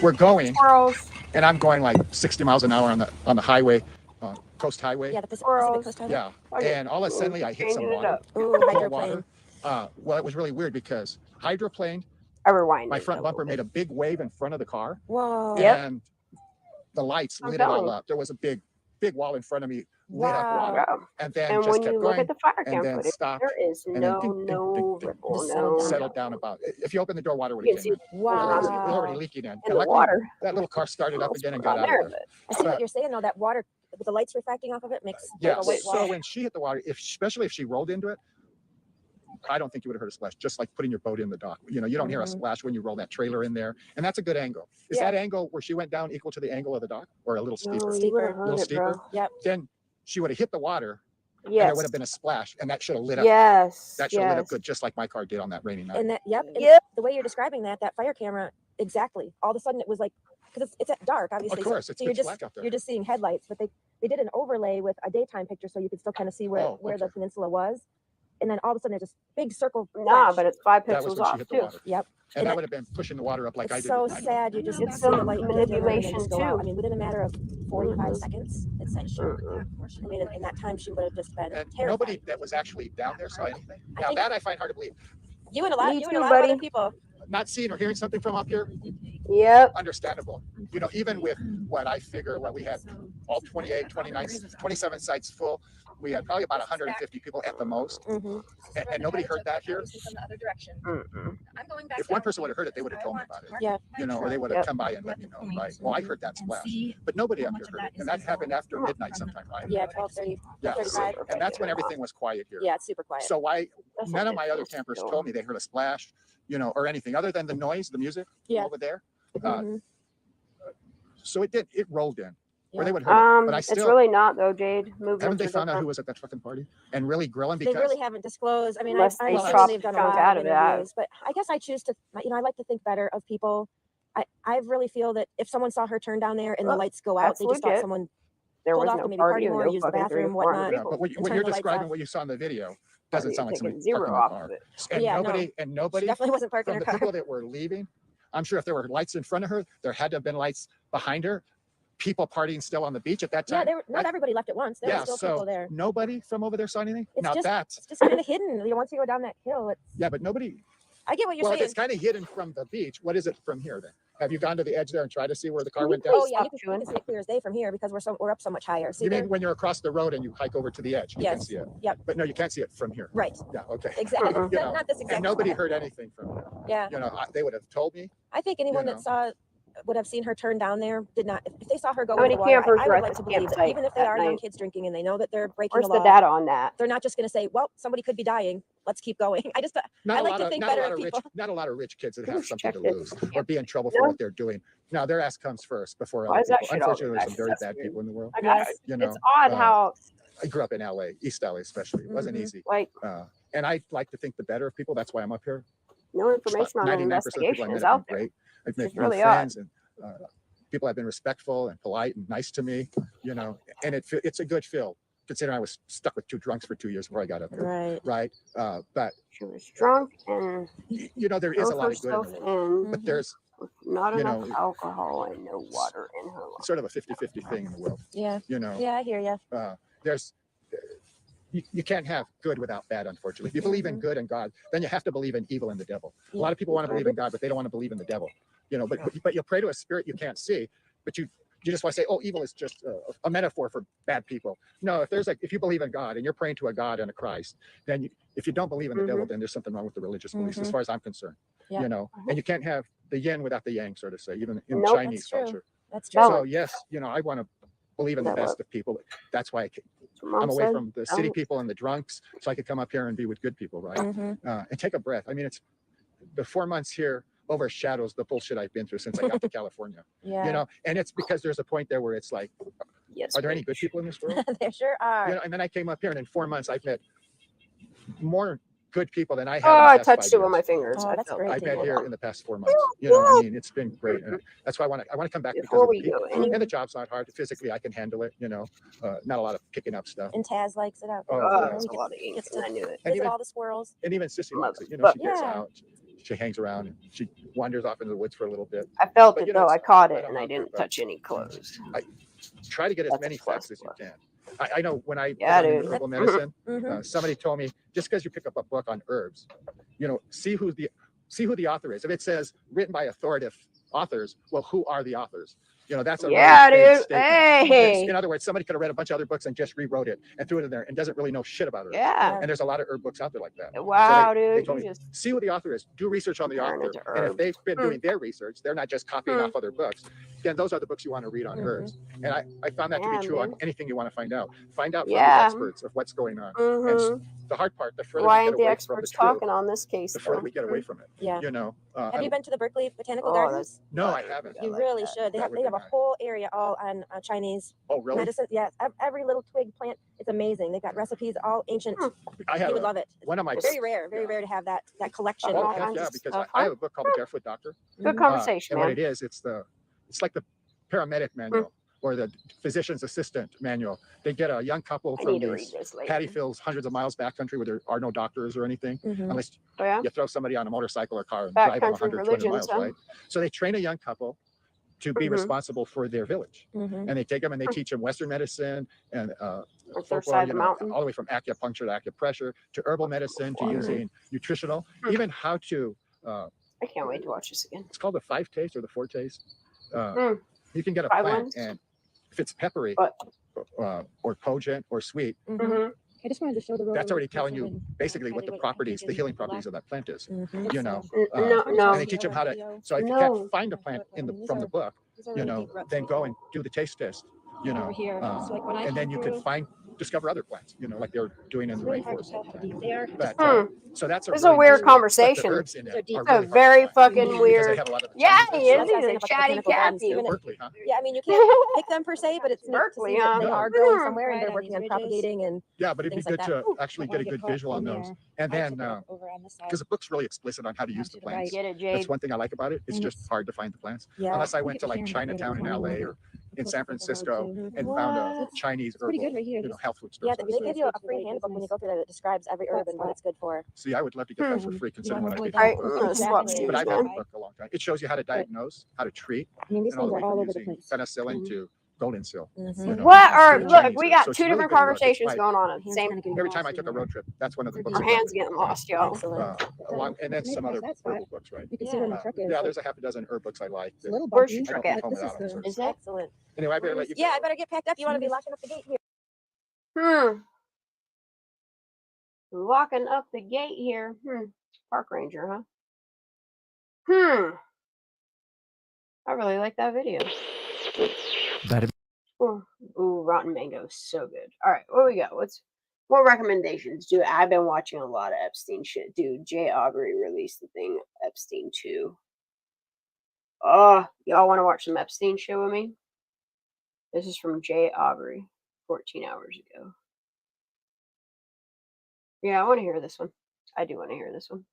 We're going, Squirrels. and I'm going like 60 miles an hour on the highway, Coast Highway. Yeah, the Pacific Squirrels. Coast Highway. Yeah, Okay. and all of a sudden I hit some Changing it water. up. Ooh, Cold hydroplane. water. Well, it was really weird because hydroplaned. I rewind. My front bumper made a big wave in front of the car, Whoa. Yep. and the lights I'm lit it all telling. up. There was a big wall in front of me, lit up Wow. water, Wow. and then And just when kept you look going, at the fire and cam then footage, stopped. there is and then no ding, ding, ding, ding. ripple, The no. sound. Settled down about. If you open the door, water would You have can see came in. It was Wow. already leaking in. in And the luckily, water. that little car started up Almost again and put got on out there, of there. I see what you're saying though. That water with the lights refracting off of it makes Yeah. like a white So wash. when she hit the water, especially if she rolled into it, I don't think you would have heard a splash. Just like putting your boat in the dock. You know, you don't hear a splash when you roll that trailer in there, and that's a good angle. Is Yeah. that angle where she went down equal to the angle of the dock, or a little steeper? No, you Steeper. would have A little heard it, steeper. bro. Yep. Then she would have hit the water, and Yes. there would have been a splash, and that should have lit up. Yes. That should have lit up Yes. good, just like my car did on that rainy night. And that, yep. And Yep. the way you're describing that fire camera, exactly. All of a sudden it was like, because it's at dark, obviously. Of course, so it's you're pitch just black out there. you're just seeing headlights, but they did an overlay with a daytime picture, so you could still kind of see where Oh, the okay. peninsula was. and then all of a sudden there's this big circle. Nah, flash. but it's 5 That was pixels when she off hit the too. water. Yep. And And that it- would have been pushing the water up like I It's did. so sad. You just It's see some the light just dimmer and then manipulation, just go out. too. I mean, within a matter of 45 Mhm. seconds, it said she. I mean, in that time, she would have just been And terrified. nobody that was actually down there saw anything. I Now think- that I find hard to believe. You and a lot, Me you and too, a lot of buddy. other people. Not seeing or hearing something from up here, Yep. understandable. You know, even with what I figure, what we had, all 28, 29, 27 sites full, we had probably about 150 people at the most, Mhm. and nobody heard that here. Mm-mm. If one person would have heard it, they would have told me about it. Yeah. You know, or they would have Yep. come by and let me know, right? Well, I heard that splash, but nobody up here heard it, and that happened after midnight sometime, right? Yeah, 12:30, Yeah, 12:35. and that's when everything was quiet here. Yeah, it's super quiet. So why That's none what of my they're other supposed to campers do. told me they heard a splash, you know, or anything other than the noise, the music Yeah. over there. Mhm. So it rolled in, Yeah. or they would have heard it. But I It's still really not though, Jade. Movements haven't they are found out who different. was at that fucking party and really grilling They because really haven't disclosed. I mean, Unless I they assume chopped they've done a chunk lot out of of that. interviews, but I guess I choose to, you know, I like to think better of people. I really feel that if someone saw her turn down there and the Look, lights go out, that's they just thought legit. someone There pulled was off no to maybe party party or more, no use the fucking 300 bathroom, 400 whatnot. yeah, but when turn you're the lights describing off. what you saw in the video, doesn't Party sound like taking somebody zero parking in a off car. of it. And Yeah, no. nobody and She nobody definitely wasn't parking from her the car. people that were leaving. I'm sure if there were lights in front of her, there had to have been lights behind her. People partying still on the beach at that Yeah, time. not everybody left at once. There Yeah, were still so people there. nobody from over there saw anything. It's Now just- that's It's just kind of hidden. You know, once you go down that hill, it's. yeah, but nobody. I get what you're Well, if saying. it's kind of hidden from the beach, what is it from here then? Have you gone to the edge there and tried to see where the car Can you went down? Oh yeah, Stop you can chewing. see it clear as day from here because we're up so much higher. See You there? mean when you're across the road and you hike over to the edge, you can Yes. see it. Yep. But no, you can't see it from here. Right. Yeah. Okay. Exactly. Mm-mm. You know, Not this exact. And nobody spot. heard anything from it. Yeah. You know, they would have told me. I think anyone know. that would have seen her turn down there did not. If they saw her go How into many the water, campers I were would at like the to believe that campsite even if they that are young night? kids drinking and they know that they're breaking Where's the the law, data on that? they're not just going to say, "Well, somebody could be dying. Let's keep going." I Not a like lot to of think not a better lot of of rich people. not a lot of rich kids that Who have something to checked it? lose or be in trouble for No. what they're doing. Now their ass comes first before Why other is that people. shit all Unfortunately, there's some back? very That's bad weird. people in the world. Yes. You know, It's odd how I grew up in LA, East LA especially. It wasn't Mhm. easy. like And I like to think the better of people. That's why I'm up here. no information on an 99% of the people I investigation met is have out been there. great. I've It's met new really friends and people have been respectful and polite and nice to me, you know, and it's a good feel considering I was stuck with 2 drunks for 2 years before I got up here. Right. Right. But, She was drunk and you know, there is a drove lot of good in herself the world, in but Mhm. there's with not you enough know, alcohol and no water in her life. sort of a 50-50 thing in the world, Yeah. you know. Yeah, I hear you. There's you can't have good without bad, unfortunately. If you believe in good and God, then you have to believe in evil and the devil. A lot of people want to believe in God, but they don't want to believe in the devil. You know, but you pray to a spirit you can't see, but you just want to say, oh, evil is just a metaphor for bad people. No, if you believe in God and you're praying to a God and a Christ, then if you don't believe in the devil, then there's something wrong with the religious beliefs, as far as I'm concerned. Yeah. You know, and you can't have the yin without the yang, so to say, even in Nope. Chinese That's true. culture. That's true. So yes, you know, I want to believe in the That best of people. That's why That's what Mom I'm away said. from the city people and the drunks, so I could come up here and be with good people, right? Mhm. And take a breath. I mean, it's the 4 months here overshadows the bullshit I've been through since I got to California. Yeah. You know, and it's because there's a point there where it's like, Yes. are there any bitch. good people in this world? There sure are. You know, and then I came up here, and in 4 months, I've met more good people than I have. Oh, in the I past touched 5 two with my years. fingers. Oh, I that's felt great I've to met hear. here in the past 4 months. You know, I mean, it's been great. And that's why I want to come back because Before of the we people. go any And the job's not hard. Physically, I can handle it. You know, not a lot of picking up stuff. And Taz likes it out there. Oh, Oh, yeah. that's You a get- lot of ink, gets and to I knew it. And visit even all the squirrels. and even Sissy likes it. You know, she gets Yeah. out, she hangs around, and she wanders off into the woods for a little bit. I felt But, it you know, though. I it's caught right it on and I out there, didn't but- touch any clothes. Try to get as That's a many plus facts as you plus. can. I know when I Yeah, was in dude. herbal medicine, Mhm. somebody told me just because you pick up a book on herbs, you know, see who the author is. If it says written by authoritative authors, well, who are the authors? You know, that's a Yeah, really big dude. statement. Hey. In other words, somebody could have read a bunch of other books and just rewrote it and threw it in there and doesn't really know shit about it. Yeah. And there's a lot of herb books out there like that. Wow, they dude. told You me, just see who the author is, do research on the Turn author, into and if herb. they've been doing their research, they're not just copying off other books, then those are the books you want to read on Mhm. herbs. And I found that to Yeah, be true on man. anything you want to find out. Find out from the Yeah. experts of what's going on. Mhm. The hard part, the further Why we ain't get the away from the experts truth, talking on this case? the further though? we get away from it. Yeah. You know, Have you been to the Berkeley Botanical Oh, Gardens? no, I haven't. I You like really that. should. They That have would they be have a nice. whole area all on Chinese Oh, really? medicine. Yes, every little twig plant. It's amazing. They've got recipes, all ancient. I You have would love it. one of my Very rare to have that collection. Oh, Oh, of- heck kinds yeah, of because stuff, I huh? have a book called The Barefoot Doctor. Good Mhm. conversation, And what man. it is, it's like the paramedic manual or the physician's assistant manual. They get a young couple I from need to read these this later. paddy fields hundreds of miles backcountry where there are no doctors or anything, unless Oh, yeah? you throw somebody on a motorcycle or car and drive them Backcountry 100, 200 religions, miles, huh? right? So they train a young couple to be responsible for their village. And they take them and they teach them Western medicine and Like their folklore, side of the mountain. all the way from acupuncture to acupressure to herbal medicine to using nutritional, even how to, I can't wait to watch this again. it's called the 5 taste or the 4 taste. You can get a 5 plant ones? and if it's peppery But or pogent or sweet, I just wanted to show the road. that's already telling you basically what the properties, the healing properties of that plant is. You know, no. and they teach them how to. So if you No. can't find a plant from the book, then go and do the taste test. over here. So like when I and then came you could through, discover other plants. Like they're doing in it's the really hard to rainforest. tell how deep they are. But, so that's It's a weird conversation. Herbs in it They're deep. are It's a really hard to very find fucking because they weird. have a lot of the Yeah, Chinese he roots. is. He's a chatty Cathy. Berkeley, huh? Yeah, I mean you can't pick them per se, but it's neat to Berkeley, see that huh? they are growing somewhere and they're working on propagating and Yeah, but it'd be things like good that. to actually get a good visual on those. And then, because the book's really explicit on how to use the plants. Get it, Jade. That's one thing I like about it. It's just hard to find the plants. Yeah. Unless I went to like Chinatown in LA or in San Francisco and found a Chinese pretty herbal, good right here. health food Yeah, store. they give you a free handbook when you go through that describes every herb and what it's good for. See, I would love to get that for free considering what I paid All right, for I'm it. gonna swap Exactly. shoes, But I've had the man. book a long time. It shows you how to diagnose, how to treat, I mean these and all things the are way all from over the using place. penicillin to golden seal. What are, to look, Chinese we herbs. got So it's two really different good work. conversations It's going on at the Hands same kinda getting Every time I lost took in a road trip, that's one of the books. Our I hands read. getting lost, y'all. And then some other herbal books, right? You can see where my truck is. Yeah, there's a half a dozen herb books I like. It's a little Where's bumpy. your truck I at? don't This home is without them, the Is it? excellent. Anyway, I better let you go. Yeah, I better get packed up. You want to be locking up the gate here? Locking up the gate here. Park ranger, huh? I really like that video. Ooh, rotten mango, so good. All right, what we got? What recommendations? Dude, I've been watching a lot of Epstein shit. Dude, Jay Aubrey released the thing Epstein 2. Oh, y'all want to watch some Epstein shit with me? This is from Jay Aubrey, 14 hours ago. Yeah, I want to hear this one. I do want to hear this one.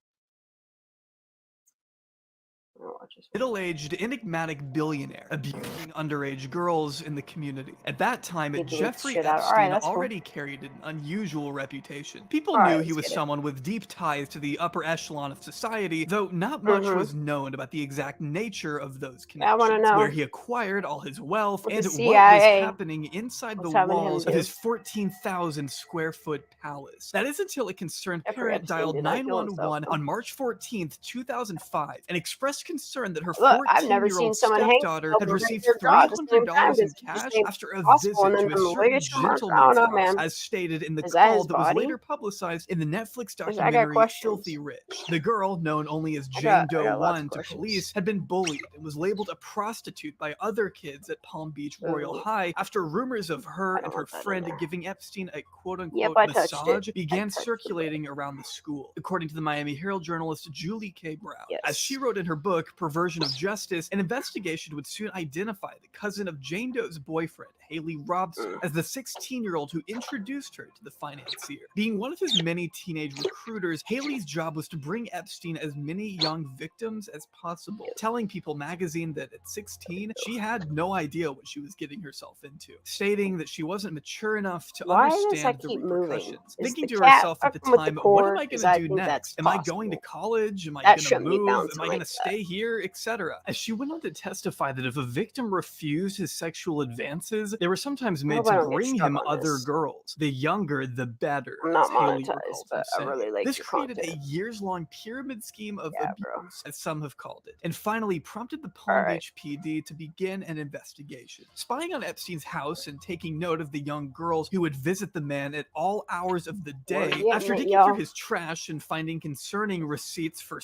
Middle-aged, enigmatic billionaire abusing underage girls in the community. At that time, Jeffrey Epstein already carried an unusual reputation. People knew he was someone with deep ties to the upper echelon of society, though not much was known about the exact nature of those connections. I want to know where he acquired all his wealth and what was CIA. happening inside the walls of his 14,000 square foot palace. That is until a concerned parent dialed 911 on March 14th, 2005 and expressed concern that her 14-year-old stepdaughter had received $300 in cash after a visit to a certain gentleman's house, as stated in the call that was later publicized in the Netflix documentary Filthy Rich. The girl, known only as Jane Doe 1 to police, had been bullied and was labeled a prostitute by other kids at Palm Beach Royal High after rumors of her and her friend giving Epstein a quote-unquote massage began circulating around the school, according to the Miami Herald journalist Julie K. Brown. As she wrote in her book, Perversion of Justice, an investigation would soon identify the cousin of Jane Doe's boyfriend, Haley Robson, as the 16-year-old who introduced her to the financier. Being one of his many teenage recruiters, Haley's job was to bring Epstein as many young victims as possible, telling People magazine that at 16, she had no idea what she was getting herself into, stating that she wasn't mature enough to understand the repercussions. Thinking to herself at the time, what am I going to do next? Am I going to college? Am I going to move? Am I going to stay here? Etc. As she went on to testify that if a victim refused his sexual advances, they were sometimes made to bring him other girls. The younger, the better. I'm not monetized, but I really like this created a years-long pyramid scheme of abuse, as some have called it, and finally prompted the Palm Beach PD to begin an investigation. Spying on Epstein's house and taking note of the young girls who would visit the man at all hours of the day, after digging through his trash and finding concerning receipts for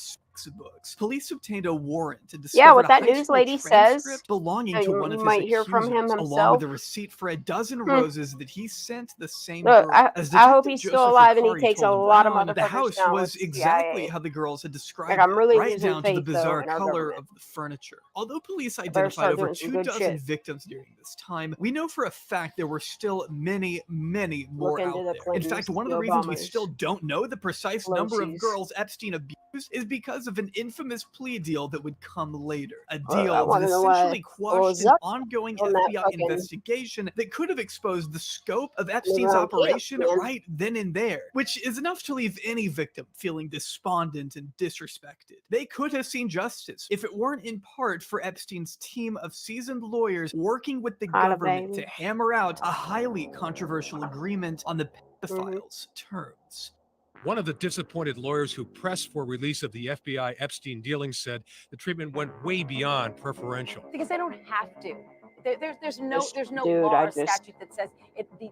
books, police obtained a warrant to discover what that news lady says belonging to one of might his hear from him accusers, himself. along with a receipt for a dozen roses that he sent the same girl. As I hope Detective he's Joseph still alive and he Ricari takes a told lot of Brown, motherfuckers the house down was with exactly CIA. how the girls had described Like, I'm really it, right losing down to the faith, though, bizarre in our color government. of the furniture. Although police better identified start over doing some 2 good dozen shit. victims during this time, we know for a fact there were still many, many more Look out into the there. In fact, Clintons, one of the the reasons we Obamas, still don't know the precise number of Pelosi's. girls Epstein abused is because because of an infamous plea deal that would come later. A I deal that wanna know why essentially quashed an Zuck ongoing on that FBI fucking investigation that could have exposed the scope of live Epstein's around camp, operation man. right then and there, which is enough to leave any victim feeling despondent and disrespected. They could have seen justice if it weren't in part for Epstein's team of seasoned lawyers working with the Holla, government to baby. hammer out a highly controversial agreement on the Mhm. pedophile's terms. One of the disappointed lawyers who pressed for release of the FBI Epstein dealings said the treatment went way beyond preferential. Because they don't have to. There's no Dude, law I or just- statute that says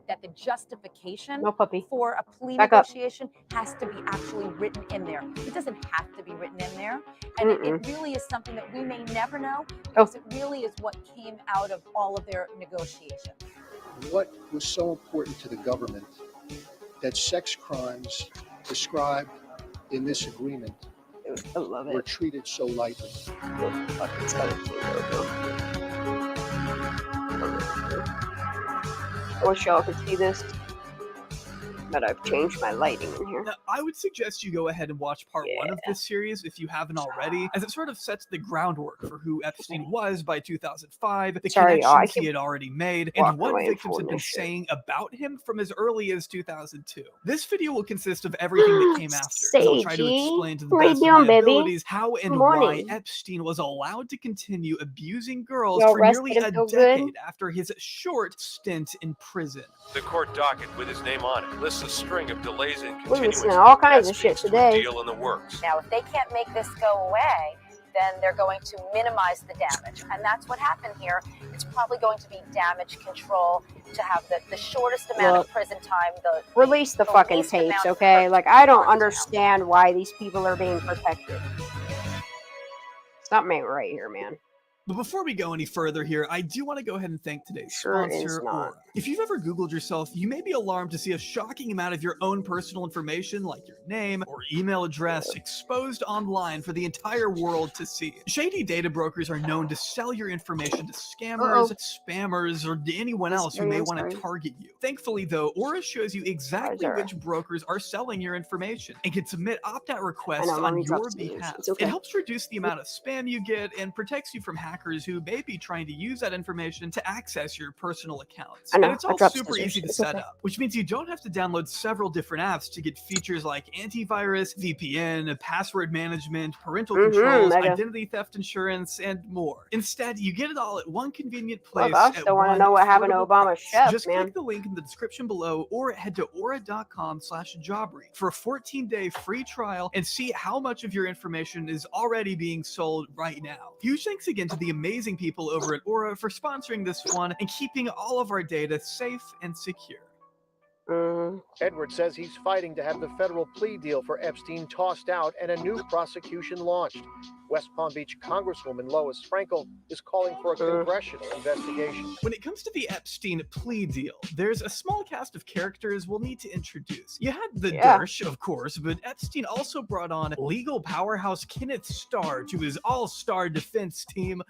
that the justification No puppy. for a plea Back up. negotiation has to be actually written in there. It doesn't have to be written in there, and it really is something that we may never know because it really is what came out of all of their negotiations. What was so important to the government that sex crimes described in this agreement Dude, I love were it. treated so lightly? Fucking 17 logo. I wish y'all could see this, but I've changed my lighting in here. Now, I would suggest you go ahead and watch part 1 of this series if you haven't already, as it sort of sets the groundwork for who Epstein was by 2005, the Sorry, y'all, I connections he keep had already made, walking and what away and victims had pulling been this shit. saying about him from as early as 2002. This video will consist of everything that came after, as I'll try to Sagey, explain to the what you best of doing, my baby? abilities how and Good why morning. Epstein was allowed to continue abusing girls Y'all for nearly rested a and feel good? decade after his short stint in prison. The court docket with his name on it lists a string of delays and We're continuances. listening to all kinds That of shit speaks to a today. deal in the works. Now, if they can't make this go away, then they're going to minimize the damage. And that's what happened here. It's probably going to be damage control to have the shortest amount Look, of prison time. Release the fucking least tapes, amount of okay? hurt Like, I don't towards them. understand why these people are being protected. Something ain't right here, man. But before we go any further here, I do want to go ahead and thank today's Sure is sponsor, not. Aura. If you've ever Googled yourself, you may be alarmed to see a shocking amount of your own personal information, like your name or email address, exposed online for the entire world to see. Shady data brokers are known to sell your information to scammers, spammers, or to anyone else who may want to target you. Thankfully, though, Aura shows you exactly which brokers are selling your information and can submit opt-out requests on your behalf. Okay. It helps reduce the amount of spam you get and protects you from hackers who may be trying to use that information to access your personal accounts. I know, And it's I all dropped super scissors. easy to It's set okay. up, which means you don't have to download several different apps to get features like antivirus, VPN, password management, parental controls, I do. identity theft insurance, and more. Instead, you get it all at one convenient place. Look, I still want to know what happened to affordable Obama's price. chef, Just man. click the link in the description below or head to aura.com/jobread for a 14-day free trial and see how much of your information is already being sold right now. Huge thanks again to the amazing people over at Aura for sponsoring this one and keeping all of our data safe and secure. Edward says he's fighting to have the federal plea deal for Epstein tossed out and a new prosecution launched. West Palm Beach Congresswoman Lois Frankel is calling for a congressional investigation. When it comes to the Epstein plea deal, there's a small cast of characters we'll need to introduce. You had the Dersh, of course, but Epstein also brought on legal powerhouse Kenneth Starr to his all-star defense team.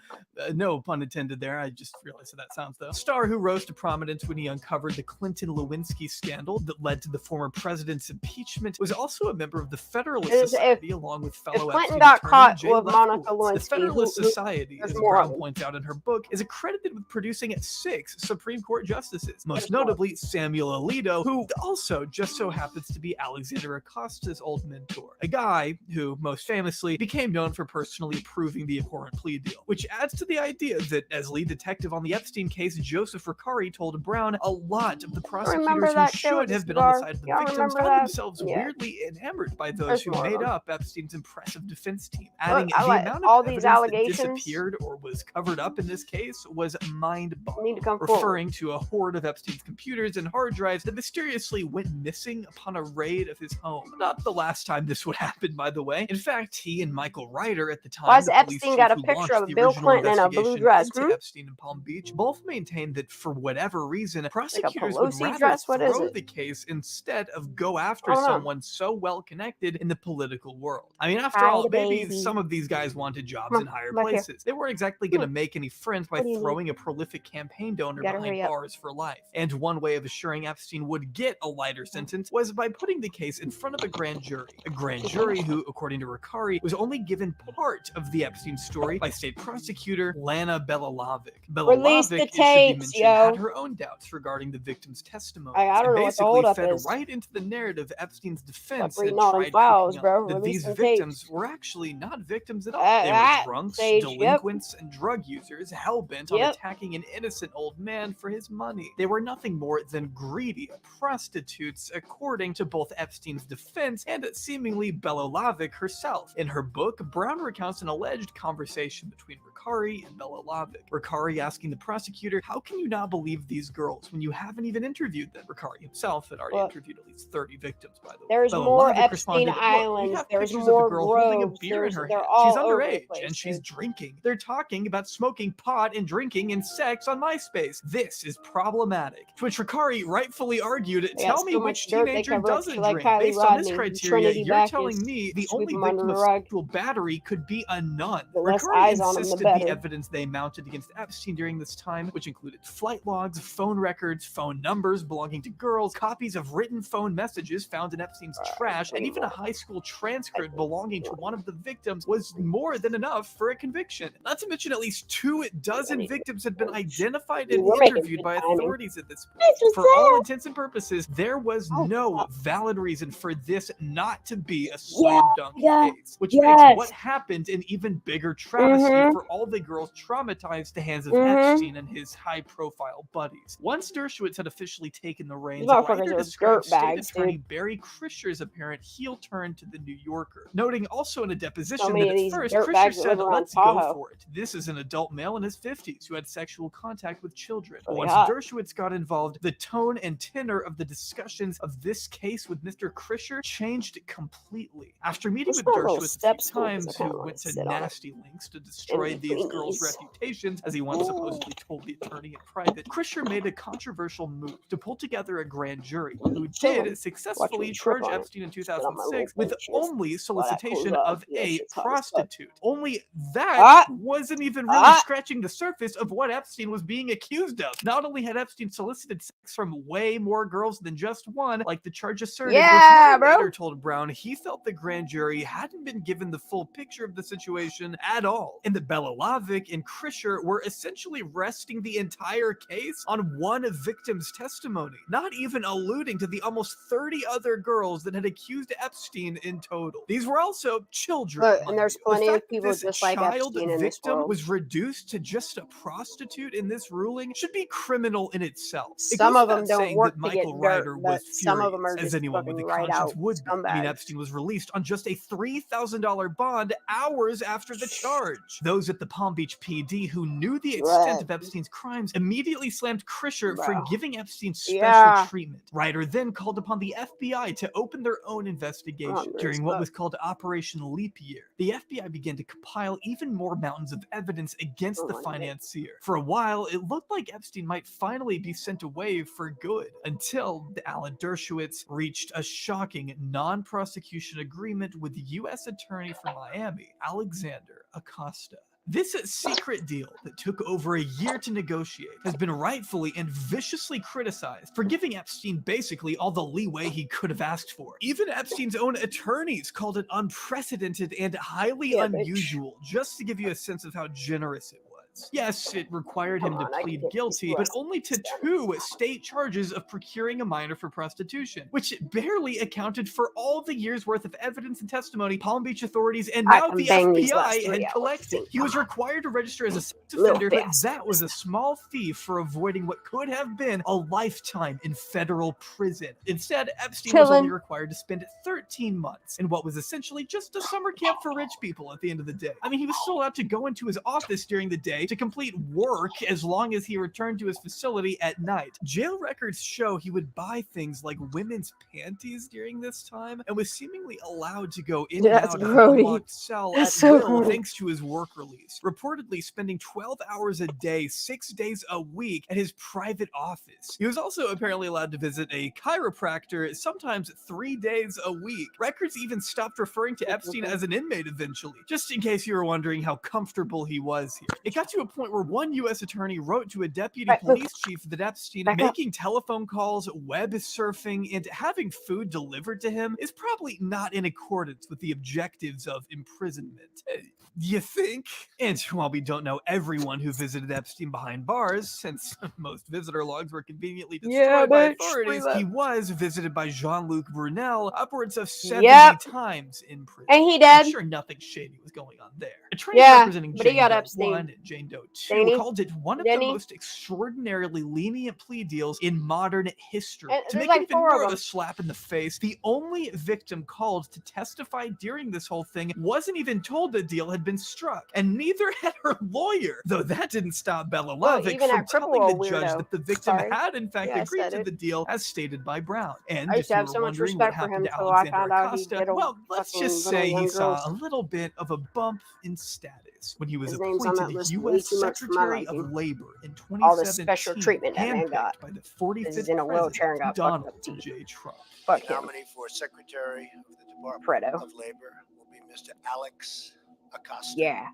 No pun intended there, I just realized that sounds though. Starr, who rose to prominence when he uncovered the Clinton-Lewinsky scandal that led to the former president's impeachment, was also a member of the Federalist Society along with fellow Clinton Epstein got attorney caught Jay with Monica Lefkowitz. The Lewinsky, Federalist who- Society, there's as more of Brown them. points out in her book, is accredited with producing 6 Supreme Court justices, most There's more. notably Samuel Alito, who also just so happens to be Alexander Acosta's old mentor, a guy who, most famously, became known for personally approving the abhorrent plea deal, which adds to the idea that, as lead detective on the Epstein case, Joseph Ricari told Brown a lot of the prosecutors who that shit with should the have been on the cigar? side of the Y'all victims remember found that? themselves Yeah. weirdly enamored by those There's who more of made them. up Epstein's impressive defense team. Adding I the like amount all of these evidence that allegations. disappeared or was covered up in this case was mind-boggling, Need to come forward. referring to a hoard of Epstein's computers and hard drives that mysteriously went missing upon a raid of his home. Not the last time this would happen, by the way. In fact, he and Michael Ryder at the time, Why's the Epstein police got a chief who picture launched of the Bill original Clinton in a blue investigation dress, into Epstein in Palm Beach, both maintained that for whatever reason, prosecutors would Pelosi rather dress? What is throw solve the case instead of go after someone so well connected in the political world. I mean, after all, maybe some of these guys wanted jobs in higher places. They weren't exactly going to make any friends by throwing a prolific campaign donor behind bars for life. And one way of assuring Epstein would get a lighter sentence was by putting the case in front of a grand jury. A grand jury who, according to Ricari, was only given part of the Epstein story by state prosecutor Lana Belalovic. Release the tapes, yo. Had her own doubts regarding the victim's testimony. I don't know what the hold up fed is. right into the narrative Epstein's defense Stop had reading all them tried files, cooking bro. up, that Release these the victims tapes. were actually not victims at all. They were drunks, delinquents, and drug users hell-bent on attacking an innocent old man for his money. They were nothing more than greedy prostitutes, according to both Epstein's defense and seemingly Belalovic herself. In her book, Brown recounts an alleged conversation between Ricari and Belalovic. Ricari asking the prosecutor, how can you not believe these girls when you haven't even interviewed them? Ricari himself had already interviewed at least 30 victims, by the way. There's more Epstein Islands. There's more groves. They're She's all underage over and she's drinking. They're talking about smoking pot and drinking and sex on MySpace. This is problematic. To which Ricari rightfully argued, tell me which teenager doesn't drink. Based on this criteria, you're telling me the only victim of sexual battery could be a nun. Ricari insisted the evidence they mounted against Epstein during this time, which included flight logs, phone records, phone numbers belonging to girls, copies of written phone messages found in Epstein's trash, and even a high school transcript belonging to one of the victims was more than enough for a conviction. Not to mention at least 24 victims had been identified and interviewed by authorities at this point. For all intents and purposes, there was no valid reason for this not to be a slam dunk case, which makes what happened an even bigger travesty for all the girls traumatized at the hands of Epstein and his high-profile buddies. Once Dershowitz had officially taken the reins, Reiter described State Attorney Barry Krischer's apparent heel turn to the New Yorker, noting also in a deposition that at first Krischer said, let's go for it. This is an adult male in his 50s who had sexual contact with children. But once Dershowitz got involved, the tone and tenor of the discussions of this case with Mr. Krischer changed completely. After meeting with Dershowitz a few times, who went to nasty lengths to destroy these girls' reputations, as he once supposedly told the attorney in private, Krischer made a controversial move to pull together a grand jury who did successfully charge Epstein in 2006 with only solicitation of a prostitute. Only that wasn't even really scratching the surface of what Epstein was being accused of. Not only had Epstein solicited sex from way more girls than just one, like the charge asserted, later told Brown he felt the grand jury hadn't been given the full picture of the situation at all, and that Belalovic and Krischer were essentially resting the entire case on one victim's testimony, not even alluding to the almost 30 other girls that had accused Epstein in total. These were also children. Look, and there's plenty of people just like Epstein in this world. Was reduced to just a prostitute in this ruling should be criminal in itself. Some of them don't work to get dirt, but was some of them are just anyone with a conscience would be. I mean, Epstein was released on just a $3,000 bond hours after the charge. Those at the Palm Beach PD who knew the extent of Epstein's crimes immediately slammed Krischer for giving Epstein special treatment. Reiter then called upon the FBI to open their own investigation during what was called Operation Leap Year. The FBI began to compile even more mountains of evidence against the financier. For a while, it looked like Epstein might finally be sent away for good, until Alan Dershowitz reached a shocking non-prosecution agreement with the U.S. Attorney for Miami, Alexander Acosta. This secret deal that took over a year to negotiate has been rightfully and viciously criticized for giving Epstein basically all the leeway he could have asked for. Even Epstein's own attorneys called it unprecedented and highly unusual, just to give you a sense of how generous it was. Yes, it required him to plead guilty, but only to 2 state charges of procuring a minor for prostitution, which barely accounted for all the years' worth of evidence and testimony Palm Beach authorities and now the FBI had collected. He was required to register as a sex offender, but that was a small fee for avoiding what could have been a lifetime in federal prison. Instead, Epstein was only required to spend 13 months in what was essentially just a summer camp for rich people at the end of the day. I mean, he was still allowed to go into his office during the day, to complete work as long as he returned to his facility at night. Jail records show he would buy things like women's panties during this time and was seemingly allowed to go in and That's out of an grody. unlocked cell That's at so will grody. thanks to his work release, reportedly spending 12 hours a day, 6 days a week at his private office. He was also apparently allowed to visit a chiropractor sometimes 3 days a week. Records even stopped referring to Epstein as an inmate eventually, just in case you were wondering how comfortable he was here. It got to a point where one U.S. attorney wrote to a deputy police chief that Epstein making telephone calls, web surfing, and having food delivered to him is probably not in accordance with the objectives of imprisonment. You think? And while we don't know everyone who visited Epstein behind bars, since most visitor logs were conveniently destroyed by authorities, he was visited by Jean-Luc Brunel upwards of 70 times in prison. And he did. I'm sure nothing shady was going on there. Attorneys representing but he Jane got Doe Epstein. 1 and Jane Doe 2 called it one of the Didn't he? most extraordinarily lenient plea deals in modern history. And To there's make like it even 4 of more of them. a slap in the face, the only victim called to testify during this whole thing wasn't even told the deal had been struck, and neither had her lawyer, though that didn't stop Bella Lavick even from that cripple telling the judge weirdo. that the victim Sorry. had in fact Yeah, I agreed said to it. the deal as stated by Brown. And I if used to you have were so much wondering what respect for happened him to till I Alexander found out he Acosta, did a well, let's fucking just little say young he saw girls. a little bit of a bump in status when he was His name's on that appointed list way U.S. too much for my Secretary of liking. Labor in 2017, All this special treatment that man handpicked got. by the He's 45th in a wheelchair and president, got fucked Donald up teeth. J. Trump. Fuck The him. nominee for Secretary of the Department Fredo. of Labor will be Mr. Alex Acosta. Yeah.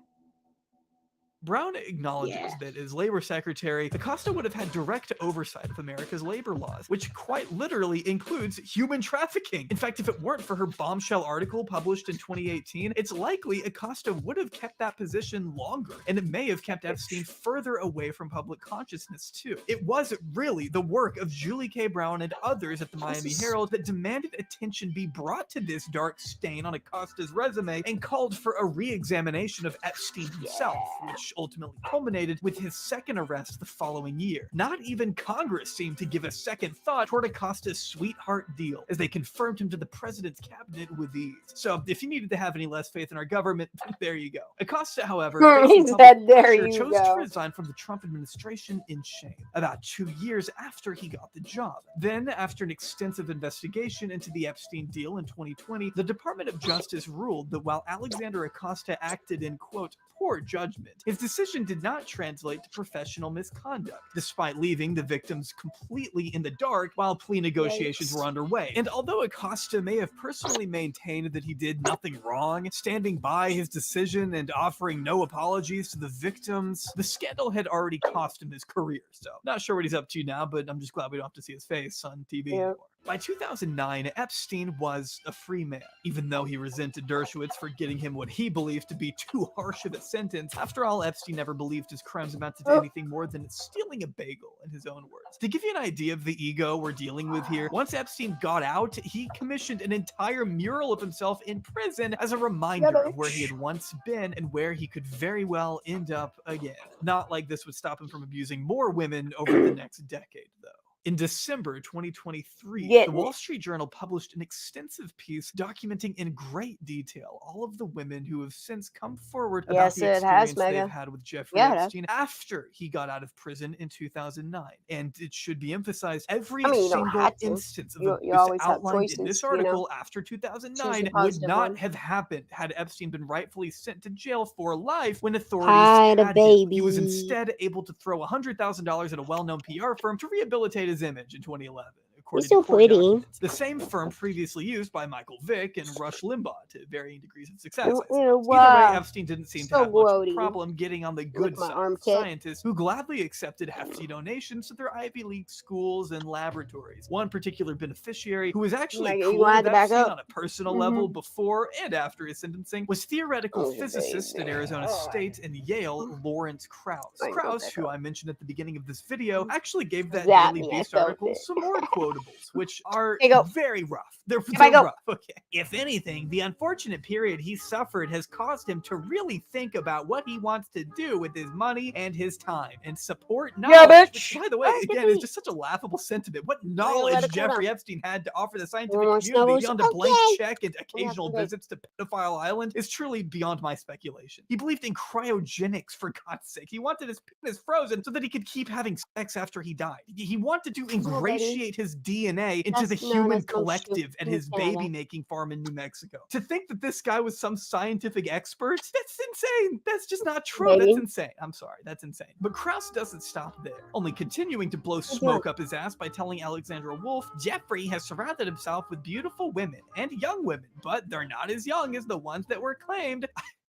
Brown acknowledges that as labor secretary, Acosta would have had direct oversight of America's labor laws, which quite literally includes human trafficking. In fact, if it weren't for her bombshell article published in 2018, it's likely Acosta would have kept that position longer, and it may have kept Epstein further away from public consciousness too. It was really the work of Julie K. Brown and others at the Miami Herald that demanded attention be brought to this dark stain on Acosta's resume and called for a re-examination of Epstein himself, which ultimately culminated with his second arrest the following year. Not even Congress seemed to give a second thought toward Acosta's sweetheart deal, as they confirmed him to the president's cabinet with ease. So if you needed to have any less faith in our government, there you go. Acosta, however, He facing said, public "There pressure, you chose go." to resign from the Trump administration in shame, about 2 years after he got the job. Then, after an extensive investigation into the Epstein deal in 2020, the Department of Justice ruled that while Alexander Acosta acted in, quote, poor judgment, his decision did not translate to professional misconduct, despite leaving the victims completely in the dark while plea negotiations were underway. And although Acosta may have personally maintained that he did nothing wrong, standing by his decision and offering no apologies to the victims, the scandal had already cost him his career. So, not sure what he's up to now, but I'm just glad we don't have to see his face on TV anymore. By 2009, Epstein was a free man, even though he resented Dershowitz for getting him what he believed to be too harsh of a sentence. After all, Epstein never believed his crimes amounted to anything more than stealing a bagel, in his own words. To give you an idea of the ego we're dealing with here, once Epstein got out, he commissioned an entire mural of himself in prison as a reminder of where he had once been and where he could very well end up again. Not like this would stop him from abusing more women over the next decade, though. In December 2023, the Wall Street Journal published an extensive piece documenting in great detail all of the women who have since come forward about the experience they've had with Jeffrey Epstein after he got out of prison in 2009. And it should be emphasized, every single instance of abuse outlined in this article after 2009 would not have happened had Epstein been rightfully sent to jail for life when authorities had him. He was instead able to throw $100,000 at a well-known PR firm to rehabilitate his image in 2011. He's so pretty. The same firm previously used by Michael Vick and Rush Limbaugh to varying degrees of success. Either way, Epstein didn't seem to have much of a problem getting on the good side of scientists who gladly accepted hefty donations to their Ivy League schools and laboratories. One particular beneficiary who was actually cool with Epstein on a personal level before and after his sentencing was theoretical physicist at Arizona State and Yale, Lawrence Krauss. Krauss, who I mentioned at the beginning of this video, actually gave that Daily Beast article some more quote notables, which are Here you go. very rough. They're I go. rough. Okay. If anything, the unfortunate period he suffered has caused him to really think about what he wants to do with his money and his time and support knowledge. Yeah, Which, bitch. by the way, again, is just such a laughable sentiment. What knowledge Jeffrey Epstein had to offer the scientific More community snuggles? beyond a blank Okay. check and occasional visits to Pedophile Island is truly beyond my speculation. He believed in cryogenics, for God's sake. He wanted his penis frozen so that he could keep having sex after he died. He wanted to ingratiate his DNA into the human collective at his baby-making farm in New Mexico. To think that this guy was some scientific expert? That's insane. That's just not true. That's insane. I'm sorry. That's insane. But Krause doesn't stop there, only continuing to blow smoke up his ass by telling Alexandra Wolf Jeffrey has surrounded himself with beautiful women and young women, but they're not as young as the ones that were claimed.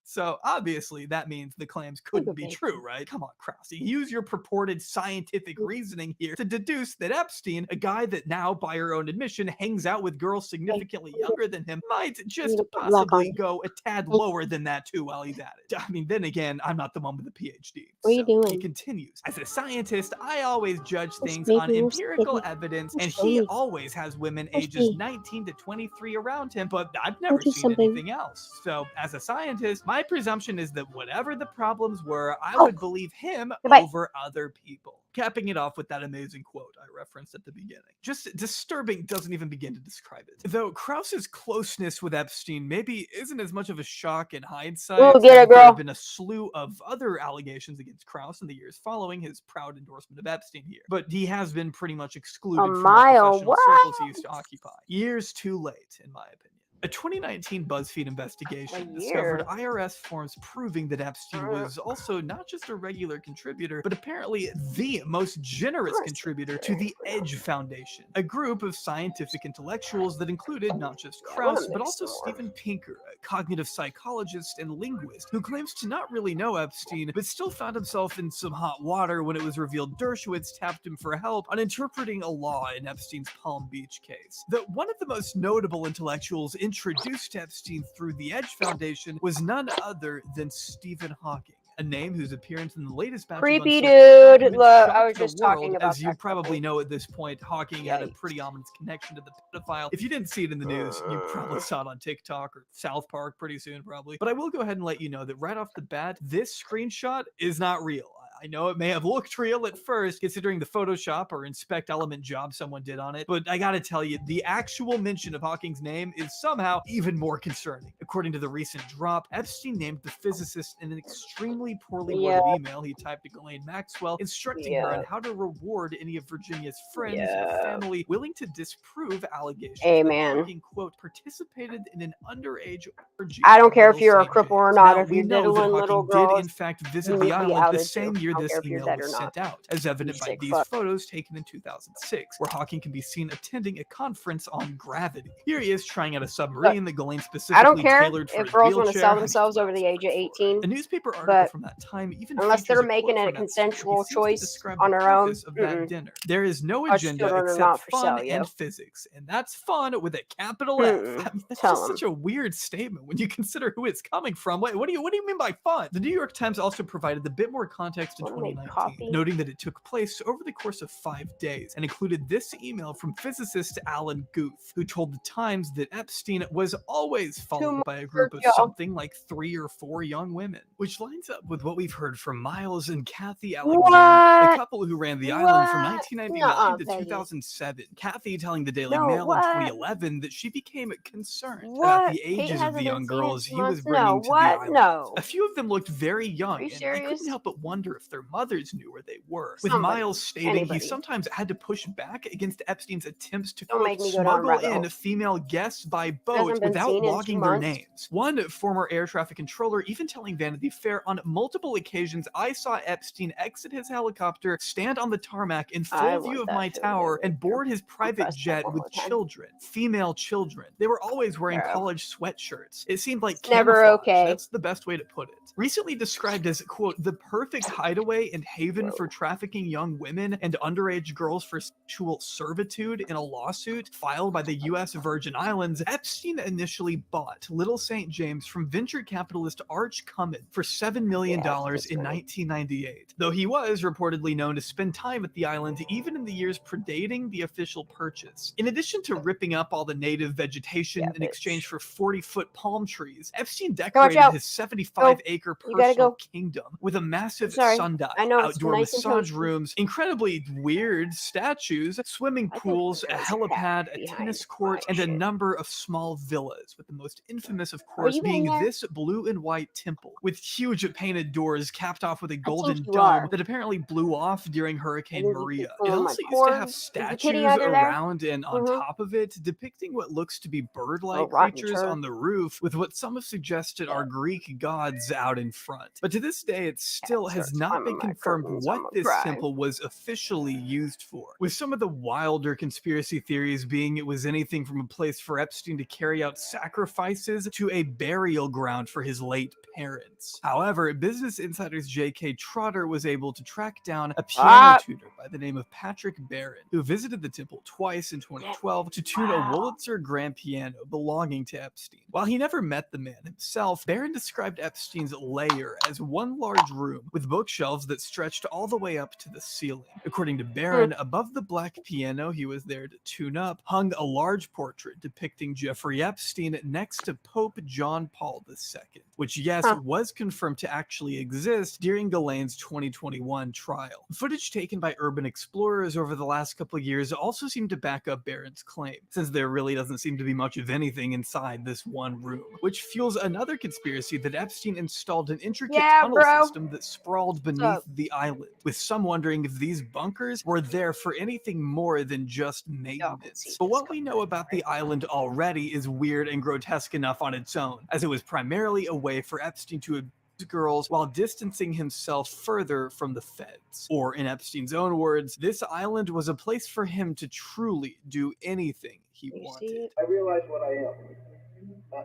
So obviously that means the claims couldn't be true, right? Come on, Krause. Use your purported scientific reasoning here to deduce that Epstein, a guy that now, by her own admission, hangs out with girls significantly younger than him, might just possibly go a tad lower than that too while he's at it. I mean, then again, I'm not the one with the PhD. What are you doing? He continues. As a scientist, I always judge things on empirical evidence, and he always has women ages 19 to 23 around him, but I've never seen anything else. So as a scientist, my presumption is that whatever the problems were, I would believe him over other people. Capping it off with that amazing quote I referenced at the beginning. Just disturbing doesn't even begin to describe it. Though Krause's closeness with Epstein maybe isn't as much of a shock in hindsight. Ooh, get it, There girl. have been a slew of other allegations against Krause in the years following his proud endorsement of Epstein here. But he has been pretty much excluded from the professional circles he used to occupy. Years too late, in my opinion. A 2019 BuzzFeed investigation discovered IRS forms proving that Epstein was also not just a regular contributor, but apparently the most generous contributor to the EDGE Foundation, a group of scientific intellectuals that included not just Krause, but also Steven Pinker, a cognitive psychologist and linguist who claims to not really know Epstein, but still found himself in some hot water when it was revealed Dershowitz tapped him for help on interpreting a law in Epstein's Palm Beach case. One of the most notable intellectuals introduced Epstein through the EDGE Foundation was none other than Stephen Hawking, a name whose appearance in the latest batch Creepy of dude. Look, I was the just talking world. about As you probably know at this point, Hawking had a pretty ominous connection to the pedophile. If you didn't see it in the news, you probably saw it on TikTok or South Park pretty soon, probably. But I will go ahead and let you know that right off the bat, this screenshot is not real. I know it may have looked real at first, considering the Photoshop or inspect element job someone did on it, but I gotta tell you, the actual mention of Hawking's name is somehow even more concerning. According to the recent drop, Epstein named the physicist in an extremely poorly worded email he typed to Ghislaine Maxwell, instructing her on how to reward any of Virginia's friends or family willing to disprove allegations that Hawking, quote, participated in an underage orgy. I don't care if you're a cripple or not, if you're diddling little girls, did in fact visit the island the same year this email was sent out, as evident by these photos taken in 2006, where Hawking can be seen attending a conference on gravity. Here he is trying out a submarine that Ghislaine specifically tailored for if girls want to wheelchair. sell themselves over the age of 18. A newspaper article from that time even unless they're features a making quote it a from consensual Epstein. He seems to choice describe on the their own. purpose of that dinner. There is no Our agenda children are except not for fun sale, yo. and physics, and that's fun with a capital F. I mean, that's Tell just 'em. such a weird statement when you consider who it's coming from. Wait, what do you mean by fun? The New York Times also provided a bit more context in 2019, noting that it took place over the course of 5 days and included this email from physicist Alan Guth, who told the Times that Epstein was always followed by a group of something like 3 or 4 young women, which lines up with what we've heard from Miles and Kathy Alexander, the couple who ran the island from 1999 to 2007. Kathy telling the Daily Mail in 2011 that she became concerned about the ages of the young girls he was bringing to the island. A few of them looked very young, and I couldn't help but wonder if their mothers knew where they were. With Miles stating he sometimes had to push back against Epstein's attempts to quote, smuggle in female guests by boat without logging their names. One former air traffic controller even telling Vanity Fair on multiple occasions, I saw Epstein exit his helicopter, stand on the tarmac in full view of my tower, and board his private jet with children, female children. They were always wearing college sweatshirts. It seemed like never camouflage. okay. That's the best way to put it. Recently described as, quote, the perfect hideout hideaway and haven for trafficking young women and underage girls for sexual servitude in a lawsuit filed by the U.S. Virgin Islands, Epstein initially bought Little St. James from venture capitalist Arch Cummins for $7 million in 1998, though he was reportedly known to spend time at the island even in the years predating the official purchase. In addition to ripping up all the native vegetation in exchange for 40-foot palm trees, Epstein decorated his 75-acre personal kingdom with a massive sundial, outdoor massage rooms, incredibly weird statues, swimming pools, a helipad, a tennis court, and a number of small villas, with the most infamous, of course, being this blue and white temple with huge painted doors capped off with a golden dome that apparently blew off during Hurricane Maria. It also used to have statues around and on top of it depicting what looks to be bird-like creatures on the roof, with what some have suggested are Greek gods out in front. But to this day, it still has not been confirmed what this temple was officially used for, with some of the wilder conspiracy theories being it was anything from a place for Epstein to carry out sacrifices to a burial ground for his late parents. However, Business Insider's J.K. Trotter was able to track down a piano tutor by the name of Patrick Barron, who visited the temple twice in 2012 to tune a Wurlitzer grand piano belonging to Epstein. While he never met the man himself, Barron described Epstein's lair as one large room with bookshelves that stretched all the way up to the ceiling. According to Barron, above the black piano he was there to tune up hung a large portrait depicting Jeffrey Epstein next to Pope John Paul II, which, yes, was confirmed to actually exist during Ghislaine's 2021 trial. Footage taken by urban explorers over the last couple of years also seemed to back up Barron's claim, since there really doesn't seem to be much of anything inside this one room, which fuels another conspiracy that Epstein installed an intricate tunnel system that sprawled beneath the island, with some wondering if these bunkers were there for anything more than just maintenance. But what we know about the island already is weird and grotesque enough on its own, as it was primarily a way for Epstein to abuse girls while distancing himself further from the feds. Or in Epstein's own words, this island was a place for him to truly do anything he wanted. I realize what I am.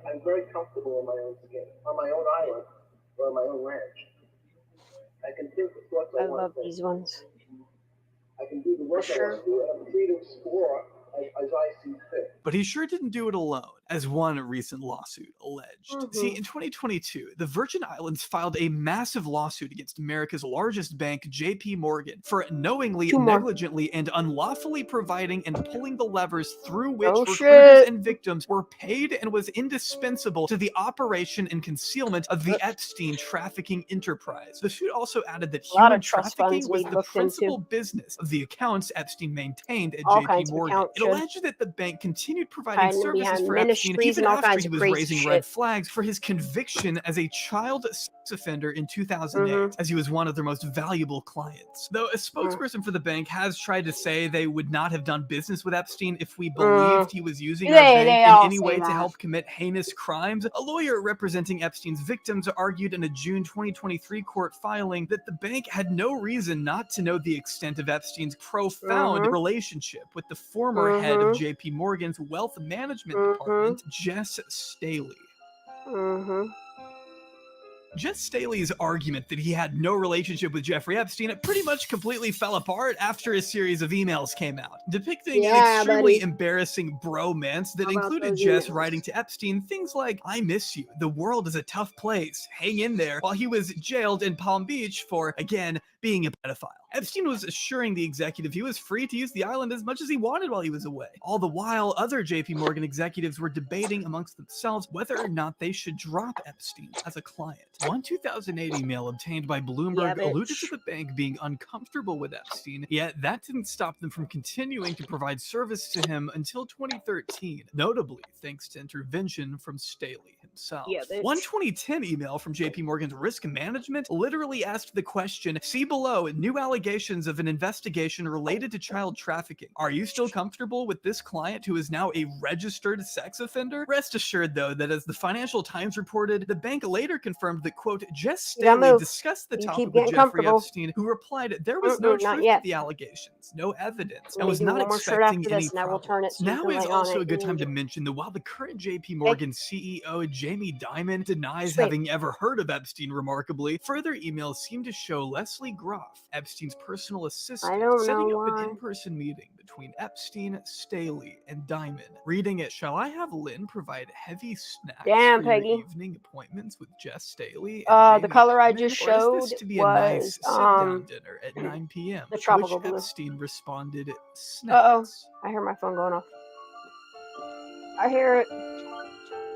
I'm very comfortable in my own skin, on my own island, or on my own ranch. I can think the thoughts I want to think. I love these ones. I can do the work I want to do, and I'm free to explore as I see fit. But he sure didn't do it alone, as one recent lawsuit alleged. See, in 2022, the Virgin Islands filed a massive lawsuit against America's largest bank, JP Morgan, for knowingly, negligently, and unlawfully providing and pulling the levers through which recruiters and victims were paid and was indispensable to the operation and concealment of the Epstein trafficking enterprise. The suit also added that human trafficking was the principal business of the accounts Epstein maintained at JP Morgan. It alleged that the bank continued providing services for Epstein even after he was raising red flags for his conviction as a child sex offender in 2008, as he was one of their most valuable clients. Though a spokesperson for the bank has tried to say they would not have done business with Epstein if we believed he was using our bank in any way to help commit heinous crimes, a lawyer representing Epstein's victims argued in a June 2023 court filing that the bank had no reason not to know the extent of Epstein's profound relationship with the former head of JP Morgan's wealth management department, Jess Staley. Jess Staley's argument that he had no relationship with Jeffrey Epstein pretty much completely fell apart after a series of emails came out, depicting an extremely embarrassing bromance that included Jess writing to Epstein things like, "I miss you, the world is a tough place, hang in there," while he was jailed in Palm Beach for, again, being a pedophile. Epstein was assuring the executive he was free to use the island as much as he wanted while he was away. All the while, other JP Morgan executives were debating amongst themselves whether or not they should drop Epstein as a client. One 2008 email obtained by Bloomberg alluded to the bank being uncomfortable with Epstein, yet that didn't stop them from continuing to provide service to him until 2013, notably thanks to intervention from Staley himself. One 2010 email from JP Morgan's risk management literally asked the question, "See below, new allegations allegations of an investigation related to child trafficking. Are you still comfortable with this client who is now a registered sex offender? Rest assured, though, that as the Financial Times reported, the bank later confirmed that, quote, Jess Staley discussed the topic with Jeffrey Epstein, who replied there was no truth to the allegations, no evidence, and was not expecting any problems. Now is also a good time to mention that while the current JP Morgan CEO, Jamie Dimon, denies having ever heard of Epstein remarkably, further emails seem to show Leslie Groff, Epstein's personal assistant, setting up an in-person meeting between Epstein, Staley, and Dimon. Reading it, shall I have Lynn provide heavy snacks for your evening appointments with Jess Staley and the color I Dimon, just or is showed this to be a nice sit-down dinner at 9 p.m.? the tropical which blue. Epstein responded, snacks. I hear my phone going off. I hear it.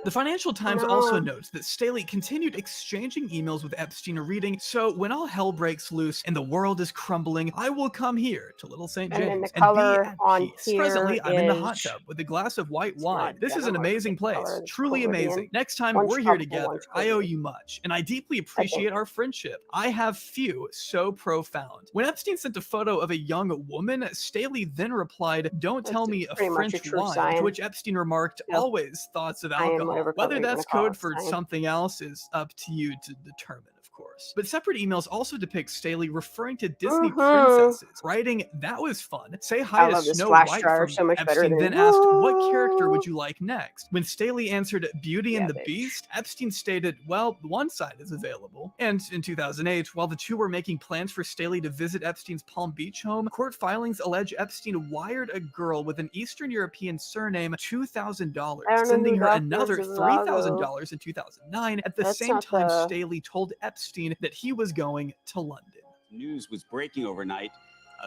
The Financial Times also notes that Staley continued exchanging emails with Epstein, reading, "So when all hell breaks loose and the world is crumbling, I will come here to Little St. James and be at peace. Presently, I'm in the hot tub with a glass of white wine. This is an amazing place, truly amazing. Next time we're here together, I owe you much, and I deeply appreciate our friendship. I have few so profound." When Epstein sent a photo of a young woman, Staley then replied, "Don't tell me a French wine," to which Epstein remarked, "Always thoughts of alcohol. Whether that's code for something else is up to you to determine, of course." But separate emails also depict Staley referring to Disney princesses, writing, "That was fun. Say hi to Snow White from me." Epstein then asked, "What character would you like next?" When Staley answered Beauty and the Beast, Epstein stated, "Well, one side is available." And in 2008, while the two were making plans for Staley to visit Epstein's Palm Beach home, court filings allege Epstein wired a girl with an Eastern European surname $2,000, sending her another $3,000 in 2009. At the same time, Staley told Epstein that he was going to London. News was breaking overnight.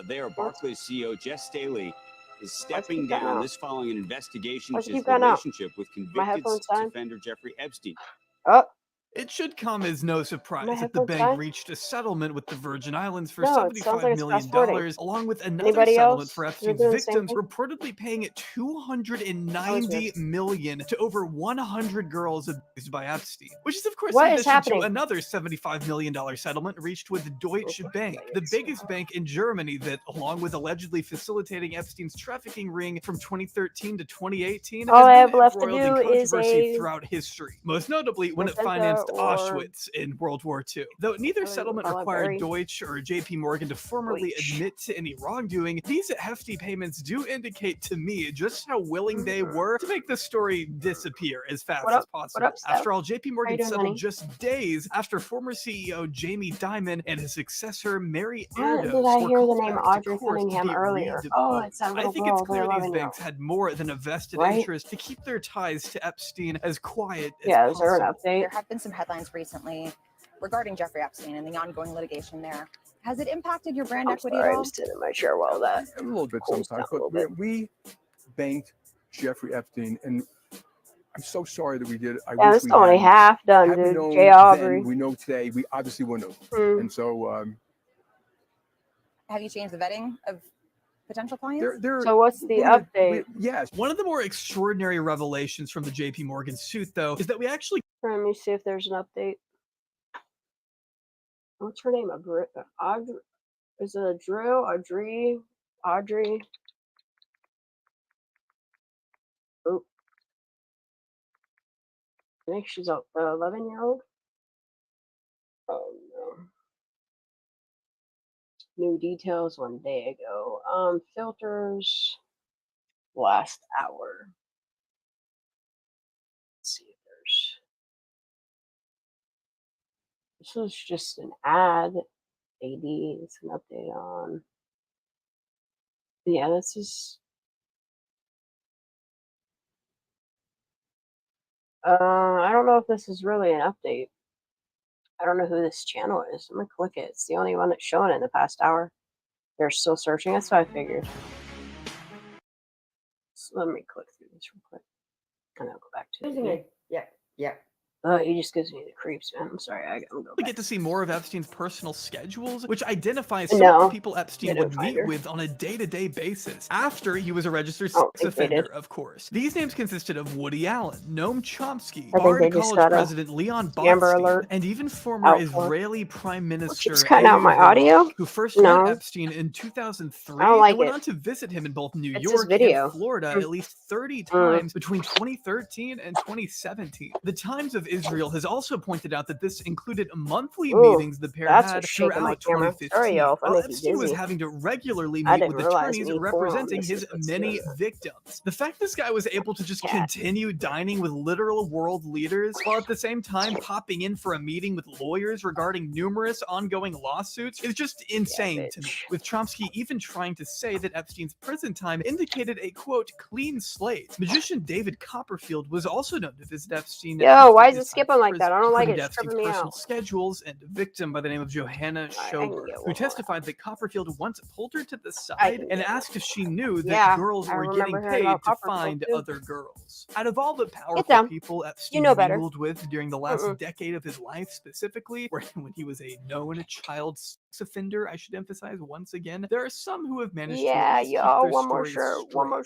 There, Barclays CEO Jess Staley is stepping down. This following an investigation into his relationship with convicted sex offender Jeffrey Epstein. It should come as no surprise that the bank reached a settlement with the Virgin Islands for $75 million, along with another settlement for Epstein's victims, reportedly paying $290 million to over 100 girls abused by Epstein. Which is, of course, in addition to another $75 million settlement reached with Deutsche Bank, the biggest bank in Germany that, along with allegedly facilitating Epstein's trafficking ring from 2013 to 2018, has been embroiled in controversy throughout history, most notably when it financed Auschwitz in World War II. Though neither settlement required Deutsche or JP Morgan to formally admit to any wrongdoing, these hefty payments do indicate to me just how willing they were to make the story disappear as fast as possible. After all, JP Morgan settled just days after former CEO Jamie Dimon and his successor Mary Erdoes were called back to court to be redeposed. I think it's clear these banks had more than a vested interest to keep their ties to Epstein as quiet as possible. Is there an update? There have been some headlines recently regarding Jeffrey Epstein and the ongoing litigation there. Has it impacted your brand equity at all? I'm sitting in my chair while that. A little bit sometimes, but we banked Jeffrey Epstein, and I'm so sorry that we did it. Yeah, it's only half done, dude. Jay Aubrey. We know today. We obviously wouldn't have. And so, have you changed the vetting of potential clients? So what's the update? Yes. One of the more extraordinary revelations from the JP Morgan suit, though, is that we actually... Let me see if there's an update. What's her name? Audrey? Is it a Drew? Audrey? Oh. I think she's the 11-year-old. Oh, no. New details 1 day ago. Filters last hour. Let's see if there's. This was just an ad. AD. It's an update on. Yeah, this is. I don't know if this is really an update. I don't know who this channel is. I'm gonna click it. It's the only one that's showing it in the past hour. They're still searching. That's what I figured. So let me click through this real quick. And I'll go back to it. Yeah. He just gives me the creeps, man. I'm sorry. I'm going We get to see more of Epstein's personal schedules, which identifies some of the people Epstein would meet with on a day-to-day basis after he was a registered sex offender, of course. These names consisted of Woody Allen, Noam Chomsky, Bard College president Leon Botstein, and even former Israeli Prime Minister out my audio? who first met Epstein in 2003 and went on to visit him in both New York and Florida at least 30 times between 2013 and 2017. The Times of Israel has also pointed out that this included monthly meetings the pair had throughout 2015, while Epstein was having to regularly meet with attorneys representing his many victims. The fact this guy was able to just continue dining with literal world leaders while at the same time popping in for a meeting with lawyers regarding numerous ongoing lawsuits is just insane to me, with Chomsky even trying to say that Epstein's prison time indicated a, quote, clean slate. Magician David Copperfield was also known to visit Epstein. Yo, why is it skipping like that? I don't like it. It's tripping me personal out. Schedules, and a victim by the name of Johanna Schober, who testified that Copperfield once pulled her to the side and asked if she knew that girls were getting paid to find other girls. Out of all the powerful people Epstein mingled with during the last decade of his life, specifically, when he was a known child sex offender, I should emphasize once again, there are some who have managed to keep their stories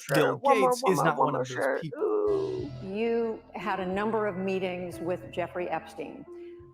straight. Bill Gates is not one of those people. You had a number of meetings with Jeffrey Epstein,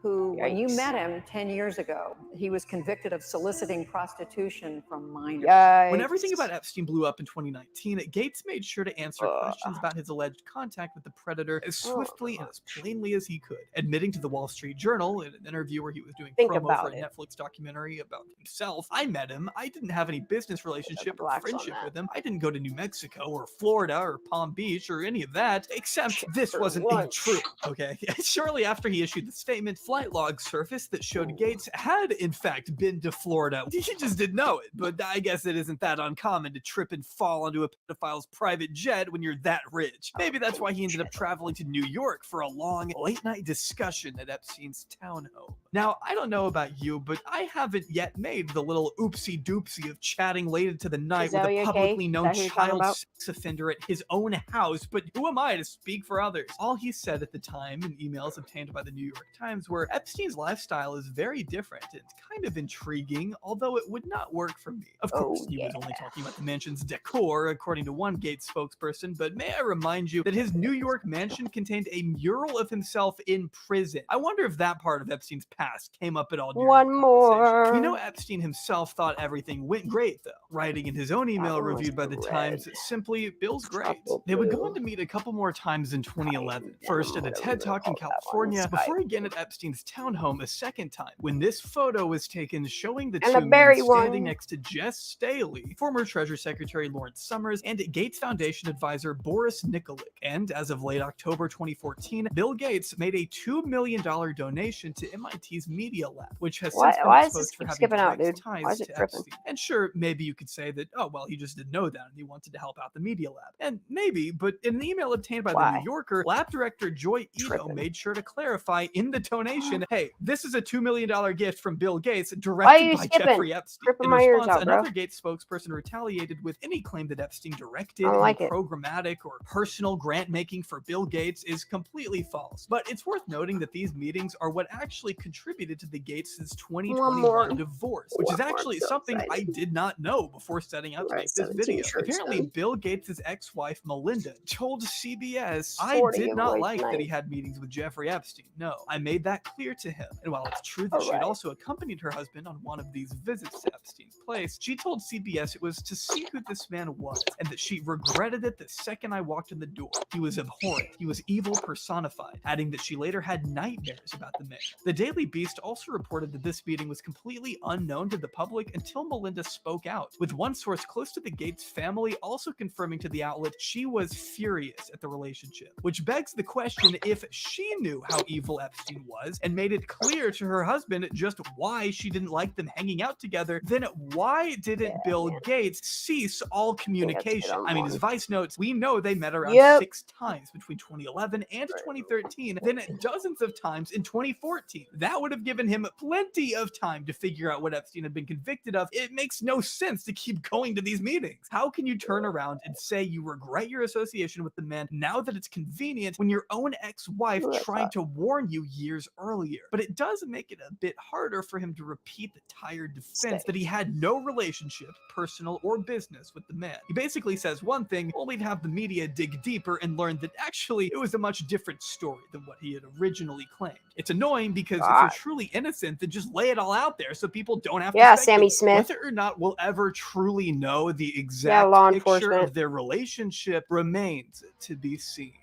who, when you met him 10 years ago, he was convicted of soliciting prostitution from minors. When everything about Epstein blew up in 2019, Gates made sure to answer questions about his alleged contact with the predator as swiftly and as plainly as he could, admitting to the Wall Street Journal in an interview where he was doing promo for a Netflix documentary about himself. I met him. I didn't have any business relationship or friendship with him. I didn't go to New Mexico or Florida or Palm Beach or any of that, except this wasn't true, okay? Shortly after he issued the statement, flight logs surfaced that showed Gates had, in fact, been to Florida. He just didn't know it, but I guess it isn't that uncommon to trip and fall onto a pedophile's private jet when you're that rich. Maybe that's why he ended up traveling to New York for a long, late-night discussion at Epstein's townhome. Now, I don't know about you, but I haven't yet made the little oopsie-doopsie of chatting late into the night with a publicly known child sex offender at his own house, but who am I to speak for others? All he said at the time in emails obtained by the New York Times were, Epstein's lifestyle is very different and kind of intriguing, although it would not work for me. Of course, he was only talking about the mansion's decor, according to one Gates spokesperson, but may I remind you that his New York mansion contained a mural of himself in prison. I wonder if that part of Epstein's past came up at all during One more. We know Epstein himself thought everything went great, though, writing in his own email reviewed by the Times, simply, Bill's great. They would go on to meet a couple more times in 2011, first at a TED Talk in California, before again at Epstein's townhome a second time, when this photo was taken showing the two men standing next to Jess Staley, former Treasury Secretary Lawrence Summers, and Gates Foundation advisor Boris Nikolic. And as of late October 2014, Bill Gates made a $2 million donation to MIT's Media Lab, which has since been exposed for having direct ties to Epstein. And sure, maybe you could say that, oh, well, he just didn't know that and he wanted to help out the Media Lab. And maybe, but in an email obtained by the New Yorker, lab director Joy Ito made sure to clarify in the donation, hey, this is a $2 million gift from Bill Gates directed by Jeffrey Epstein. In response, another Gates spokesperson retaliated with any claim that Epstein directed programmatic or personal grant making for Bill Gates is completely false. But it's worth noting that these meetings are what actually contributed to the Gates' 2021 divorce, which is actually something I did not know before setting out to make this video. Apparently, Bill Gates' ex-wife Melinda told CBS, I did not like that he had meetings with Jeffrey Epstein. No, I made that clear to him. And while it's true that she had also accompanied her husband on one of these visits to Epstein's place, she told CBS it was to see who this man was, and that she regretted it the second I walked in the door. He was abhorrent. He was evil personified, adding that she later had nightmares about the man. The Daily Beast also reported that this meeting was completely unknown to the public until Melinda spoke out, with one source close to the Gates family also confirming to the outlet she was furious at the relationship, which begs the question if she knew how evil Epstein was, and made it clear to her husband just why she didn't like them hanging out together, then why didn't Bill Gates cease all communication? I mean, as Vice notes, we know they met around 6 times between 2011 and 2013, then dozens of times in 2014. That would have given him plenty of time to figure out what Epstein had been convicted of. It makes no sense to keep going to these meetings. How can you turn around and say you regret your association with the man now that it's convenient when your own ex-wife tried to warn you years earlier? But it does make it a bit harder for him to repeat the tired defense that he had no relationship, personal or business, with the man. He basically says one thing, only to have the media dig deeper and learn that actually it was a much different story than what he had originally claimed. It's annoying because if you're truly innocent, then just lay it all out there so people don't have to speculate. Sammy Smith. Whether or not we'll ever truly know the exact picture of their relationship remains to be seen.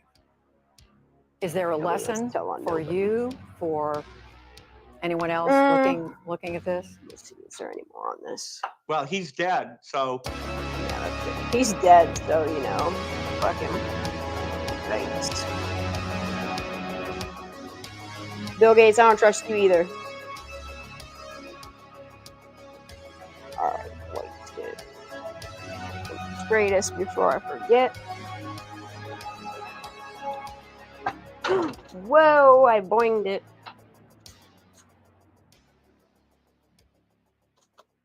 Is there a lesson for you, for anyone else looking at this? Let's see, is there any more on this? Well, he's dead, so. Yeah, that's good. He's dead, so, you know, fuck him. Thanks. Bill Gates, I don't trust you either. Alright, wait. Greatest before I forget. Whoa, I boinged it.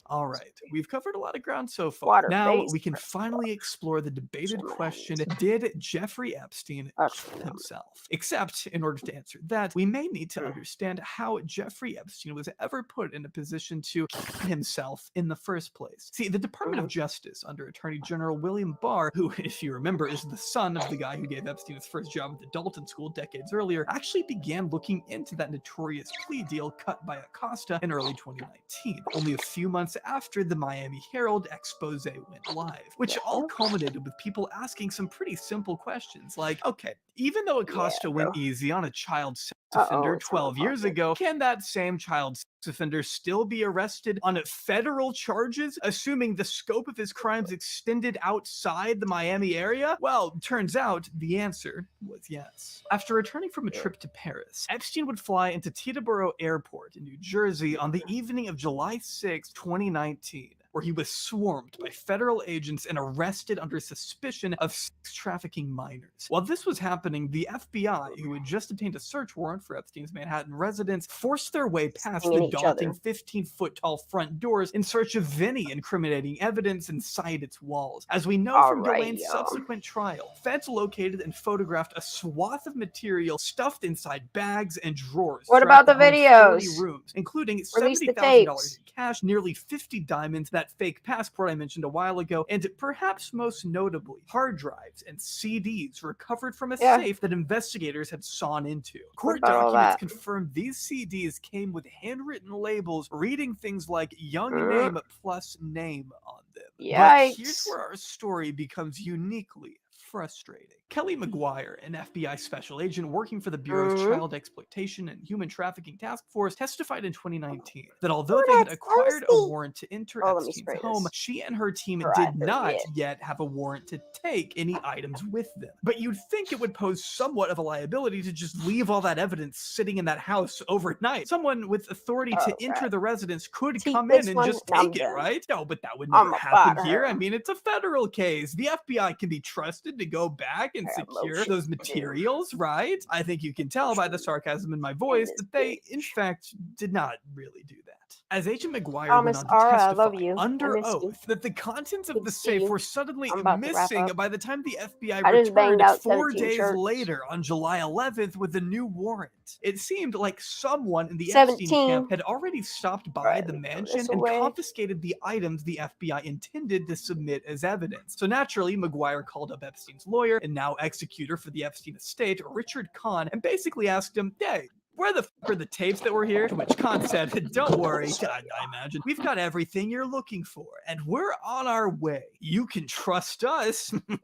All right, we've covered a lot of ground so far. Now we can finally explore the debated question, did Jeffrey Epstein kill himself? Except, in order to answer that, we may need to understand how Jeffrey Epstein was ever put in a position to kill himself in the first place. See, the Department of Justice, under Attorney General William Barr, who, if you remember, is the son of the guy who gave Epstein his first job at the Dalton School decades earlier, actually began looking into that notorious plea deal cut by Acosta in early 2019, only a few months after the Miami Herald expose went live, which all culminated with people asking some pretty simple questions like, okay, even though Acosta went easy on a child sex offender 12 years ago, can that same child sex offender still be arrested on federal charges, assuming the scope of his crimes extended outside the Miami area? Well, turns out the answer was yes. After returning from a trip to Paris, Epstein would fly into Teterboro Airport in New Jersey on the evening of July 6, 2019. Where he was swarmed by federal agents and arrested under suspicion of sex trafficking minors. While this was happening, the FBI, who had just obtained a search warrant for Epstein's Manhattan residence, forced their way past the daunting 15-foot-tall front doors in search of any incriminating evidence inside its walls. As we know from Ghislaine's subsequent trial, feds located and photographed a swath of material stuffed inside bags and drawers. What about the videos? 40 rooms, including $70,000 in cash, nearly 50 diamonds, that fake passport I mentioned a while ago, and perhaps most notably, hard drives and CDs recovered from a safe that investigators had sawn into. Court documents confirmed these CDs came with handwritten labels reading things like young name plus name on them. Yikes. But here's where our story becomes uniquely frustrating. Kelly McGuire, an FBI special agent working for the Bureau's Child Exploitation and Human Trafficking Task Force, testified in 2019 that although they had acquired a warrant to enter Epstein's home, she and her team did not yet have a warrant to take any items with them. But you'd think it would pose somewhat of a liability to just leave all that evidence sitting in that house overnight. Someone with authority to enter the residence could come in and just take it, right? No, but that would never happen here. I mean, it's a federal case. The FBI can be trusted to go back and secure those materials, right? I think you can tell by the sarcasm in my voice that they, in fact, did not really do that. As Agent McGuire went on to testify under oath that the contents of the safe were suddenly missing by the time the FBI returned 4 days later on July 11th with a new warrant. It seemed like someone in the Epstein camp had already stopped by the mansion and confiscated the items the FBI intended to submit as evidence. So naturally, McGuire called up Epstein's lawyer and now executor for the Epstein estate, Richard Kahn, and basically asked him, hey, where the f are the tapes that were here? To which Kahn said, don't worry, I imagine. We've got everything you're looking for, and we're on our way. You can trust us. I'm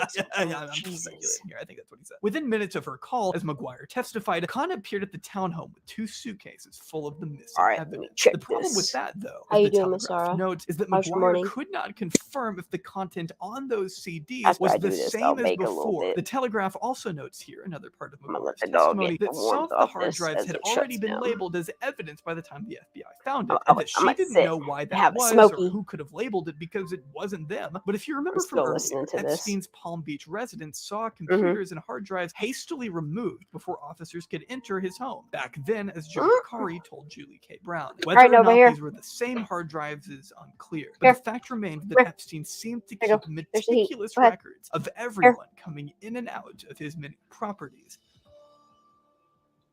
speculating here. I think that's what he said. Within minutes of her call, as McGuire testified, Kahn appeared at the townhome with 2 suitcases full of the missing evidence. The problem with that, though, as the Telegraph notes, is that McGuire could not confirm if the content on those CDs was the same as before. The Telegraph also notes here, another part of McGuire's testimony, that some of the hard drives as had it already shuts been down. labeled as evidence by the time the FBI found it, I and that she might didn't sit know why and that have a was or smoky. who could have labeled it because it wasn't them. But if you remember from still earlier, listening to this. Epstein's Palm Beach residence saw computers and hard drives hastily removed before officers could enter his home. Back then, as Joe Akari told Julie K. Brown, whether Alright, or over not here. these were the same hard drives is unclear. But Here. the fact remained that Here. Epstein seemed to Here you keep go. There's the heat. meticulous Go ahead. records of everyone coming in and out of his many properties.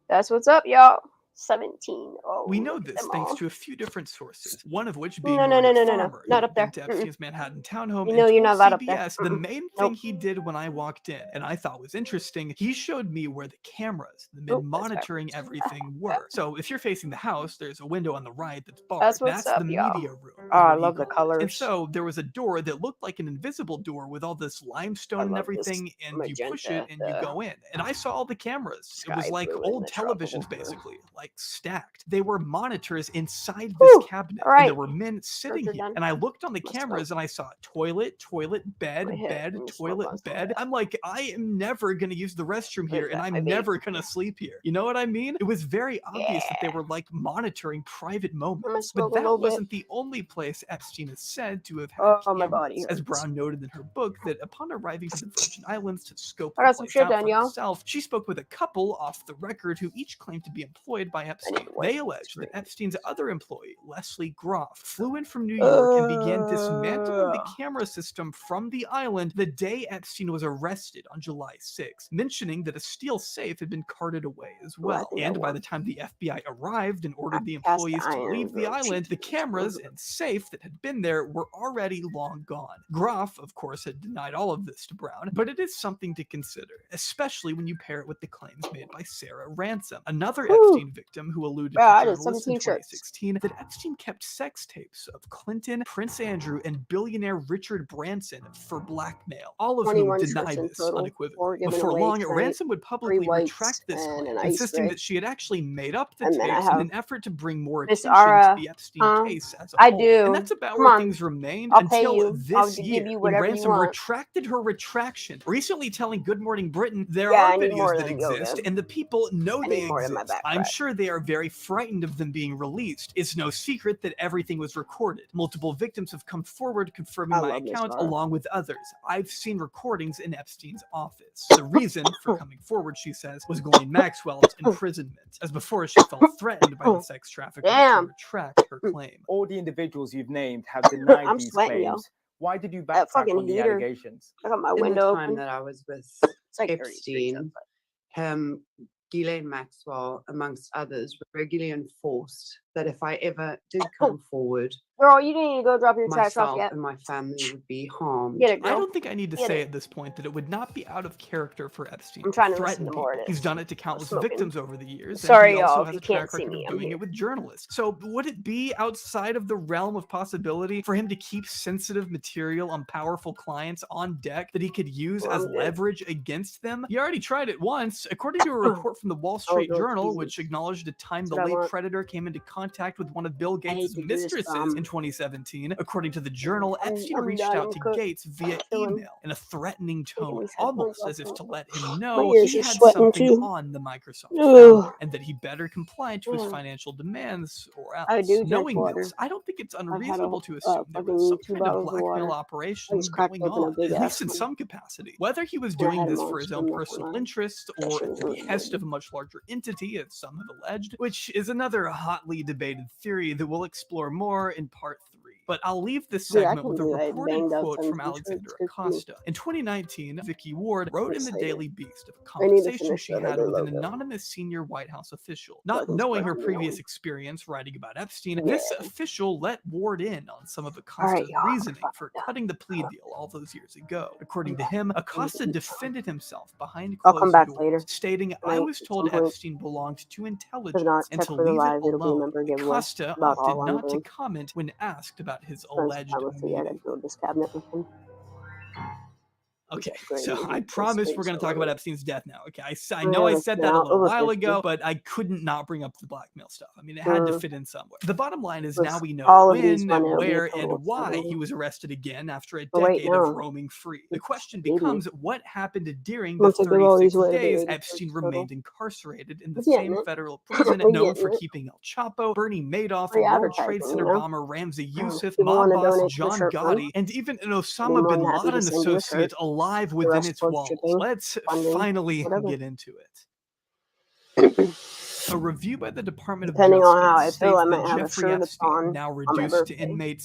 That's what's up, y'all. 17. Oh, We know look at this them thanks all. to a few different sources, one of which being No, Maria no. Farmer, Not who up there. went to Epstein's Manhattan townhome You know and you're told not allowed up there. CBS the main thing he did when I walked in, and I thought was interesting, he showed me where the cameras, the men monitoring everything were. So if you're facing the house, there's a window on the right that's barred. That's what's up, the y'all. media room. Oh, I love the colors. And so there was a door that looked like an invisible door with all this limestone and love this everything, and you push it magenta, and you go in. And I saw all the cameras. It was sky like blue and old the tropical televisions, blue. basically, like stacked. They were monitors inside this cabinet, all right. and there were men sitting Search are here. done. And I looked on the Must cameras and I saw toilet, bed, Go ahead, bed, let me smoke on toilet, some of bed. that. I'm like, I am never gonna use the restroom What here, is and that, I'm my babe? never gonna sleep here. You know what I mean? It was very obvious that they were like monitoring private moments. But smoke a little that bit. wasn't the only place Epstein is said to have had Oh, my cameras. body As hurts. Brown noted in her book, that upon arriving to the Virgin Islands to scope I the got some place shit out done, for y'all. herself, she spoke with a couple off the record who each claimed to be employed by Epstein. They alleged that Epstein's other employee, Leslie Groff, flew in from New York and began dismantling the camera system from the island the day Epstein was arrested on July 6, mentioning that a steel safe had been carted away as well. And by the time the FBI arrived and ordered the employees to leave the island, the cameras and safe that had been there were already long gone. Groff, of course, had denied all of this to Brown, but it is something to consider, especially when you pair it with the claims made by Sarah Ransom, another Epstein victim who alluded to I did journalists in 17 shirts. 2016 that Epstein kept sex tapes of Clinton, Prince Andrew, and billionaire Richard Branson for blackmail, all of whom 21 deny shirts in this total. unequivocally. 4 given Before away long, tonight. Ransom would 3 publicly whites retract this and claim, an ice insisting gray. that she had actually made up the And then I tapes in have an effort to bring more Miss attention to Ara. the Epstein case as a I whole. do. And that's about Come where on. things remained I'll pay until you. I'll this give year, you when whatever you Ransom want. retracted her retraction, recently telling Good Morning Britain there Yeah, are I need more videos that than exist yoga. and the people know I they need more in my exist. I'm backpack. sure they are very frightened of them being released. It's no secret that everything was recorded. Multiple victims have come forward confirming I my love Miss account Laura. along with others. I've seen recordings in Epstein's office. The reason for coming forward, she says, was Ghislaine Maxwell's imprisonment, as before she felt threatened by the sex trafficker to retract her claim. All the individuals you've named have denied I'm these sweating, yo. claims. Why did you That backtrack fucking on the heater. allegations? I got my In the window time open. that I was with It's like 30 degrees Ghislaine Maxwell, amongst others, regularly enforced that if I ever did come forward, Girl, you didn't even go drop your trash off myself yet. and my family would be harmed. Get it, I girl. don't think I need to Get say it. at this point that it would not be out of character for Epstein I'm trying to threaten listen to more of people. He's this. done it to countless smoking. victims over the years. Sorry, and he also y'all, has if a you can't track see record me, of I'm doing here. it with journalists. So would it be outside of the realm of possibility for him to keep sensitive material on powerful clients on deck that he could use as I'm good. leverage against them? He already tried it once. According to a report from the Wall Street do it Journal, easy. which acknowledged the time That's the what I late want. predator came into contact with one of Bill I hate Gates' to do this, mistresses in 2017, according to the Journal, Epstein I'm reached done. out I'm to cooked. Gates via chilling. email in a threatening Taking tone, these headphones almost as if off. to let him My know ears he are had sweating something too. on the Microsoft Ugh. founder and that he better comply to his Ugh. financial demands or else. I do drink Knowing water. this, I don't think it's I've had unreasonable to a assume there was fucking some 2 kind of bottles of blackmail water. I operation just cracked going open a on, big at ass least in one. some capacity. Whether he was And I doing had this them for on his own stream, personal nothing interest That or shit at was the really behest good. of a much larger entity, as some have alleged, which is another hotly debated theory that we'll explore more in part 3. But I'll leave this Dude, I segment can't with a believe I reported banged out quote from 17 shirts. Alexandra Good for me. Acosta. In 2019, Vicky Ward wrote in the Excited. Daily Beast of a I need to conversation finish she that had other with an logo. anonymous senior White House official. So I Not can knowing her spread the previous neon. experience writing about Epstein, Yeah. this official let Ward in on some of Alright, Acosta's y'all. reasoning for cutting the plea deal all those years ago. According to him, Acosta defended himself behind I'll come closed back doors, later. stating, "I Tonight, was at told some point. Epstein belonged to If intelligence not, and check to for the leave it live. It'll be a alone." member giveaway. Acosta About opted all I'm not to doing. comment when asked about his Spend some alleged time with you. I gotta meeting. build this cabinet with him. Okay, Great so movie. I It's promise great we're going to talk story. about Epstein's death now. Okay, I Oh, know yeah, I it's said been that a out little over while 50. ago, but I couldn't not bring up the blackmail stuff. I mean, it had to fit in somewhere. The bottom line is now we know all of these when, money will be a where, total and of why 70. he was arrested again after a But wait, decade of no. roaming free. The question Maybe. becomes what happened during the Once I give all these 36 away, it'll be days 86 Epstein total. remained incarcerated in the We're getting same it. federal prison We're known getting for it. keeping El Chapo, Bernie Madoff, Free World Trade advertising, Center you know? bomber Ramzi Youssef, People want mob to boss donate to the John shirt fund. Gotti, and even an I'd be Osama more bin than happy to Laden send you a associate shirt. alive The within rest its towards walls. shipping, Let's funding, finally whatever. get into it. A review by the Department Depending of on how I Justice feel, I states might that have a Jeffrey shirt that's Epstein, on now my reduced to birthday. inmate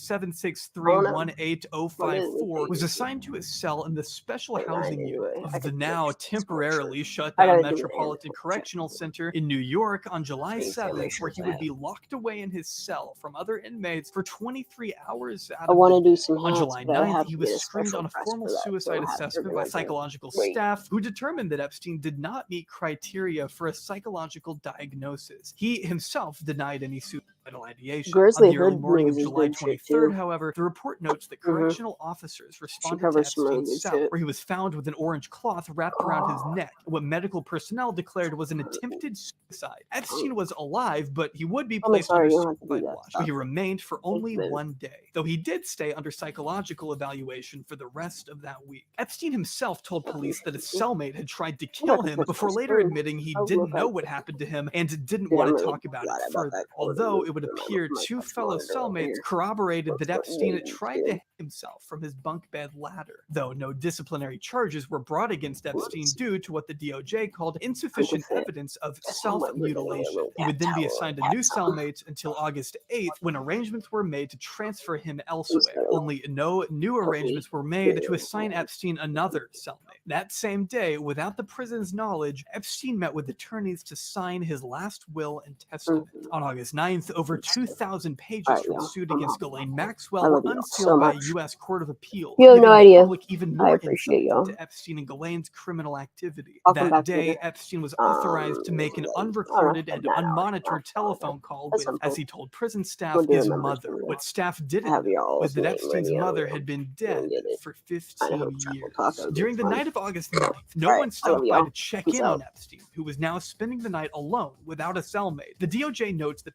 I don't know. 763188054, was assigned to a cell in the special Wait, no, I housing didn't do unit it. I of could the do now it. temporarily shut I down gotta do it Metropolitan Correctional Center in New York on July 7th, where he would be locked away in his cell from other inmates for 23 hours out I of want the to do day. some On hats, July but I 9th, have he to was get a screened special on a press formal for that. suicide Don't have assessment by psychological staff who determined that Epstein did not meet criteria for a psychological diagnosis. He himself denied any suicidal ideation. Grizzly On the early Hood morning of News is July good shit 23rd, too. however, the report notes that correctional officers She responded to covers some really Epstein's good cell, shit. where he was found with an orange cloth wrapped around his neck, what medical personnel declared was an attempted suicide. Epstein was alive, but he would be I'm placed sorry, under you don't have to do suicide that watch, where he stuff. remained for only Good. 1 day, though he did stay under psychological evaluation for the rest of that week. Epstein himself told police that a cellmate had tried to kill him before later admitting he didn't know what happened to him and didn't Dude, I'm want to really talk about glad it about further. that color Although blue it would for appear my two custom fellow monitor over cellmates here. corroborated Looks that like Epstein navy, tried to too. hang himself from his bunk bed ladder, though no disciplinary charges were brought against Epstein due to what the DOJ called insufficient evidence of self-mutilation. He would then be assigned a new cellmate until August 8th, when arrangements were made to transfer him elsewhere. Only no new arrangements were made to assign Epstein another cellmate. That same day, without the prison's knowledge, Epstein met with attorneys to sign his last will and testament. On August 9th, over 2,000 pages from the suit against Ghislaine Maxwell were unsealed by a U.S. Court of Appeals, You have giving no the idea. public even I more appreciate insight y'all. into Epstein and Ghislaine's criminal activity. I'll come That back day, later. Epstein was authorized to make an unrecorded and unmonitored telephone call with, as he told prison staff, We'll do his the members mother. video. What staff I didn't have know y'all's was that name Epstein's ready. mother had been dead for 15 years. During the night of August 9th, no one I love stopped by y'all. to check Peace in out. on Epstein, who was now spending the night alone without a cellmate. The DOJ notes that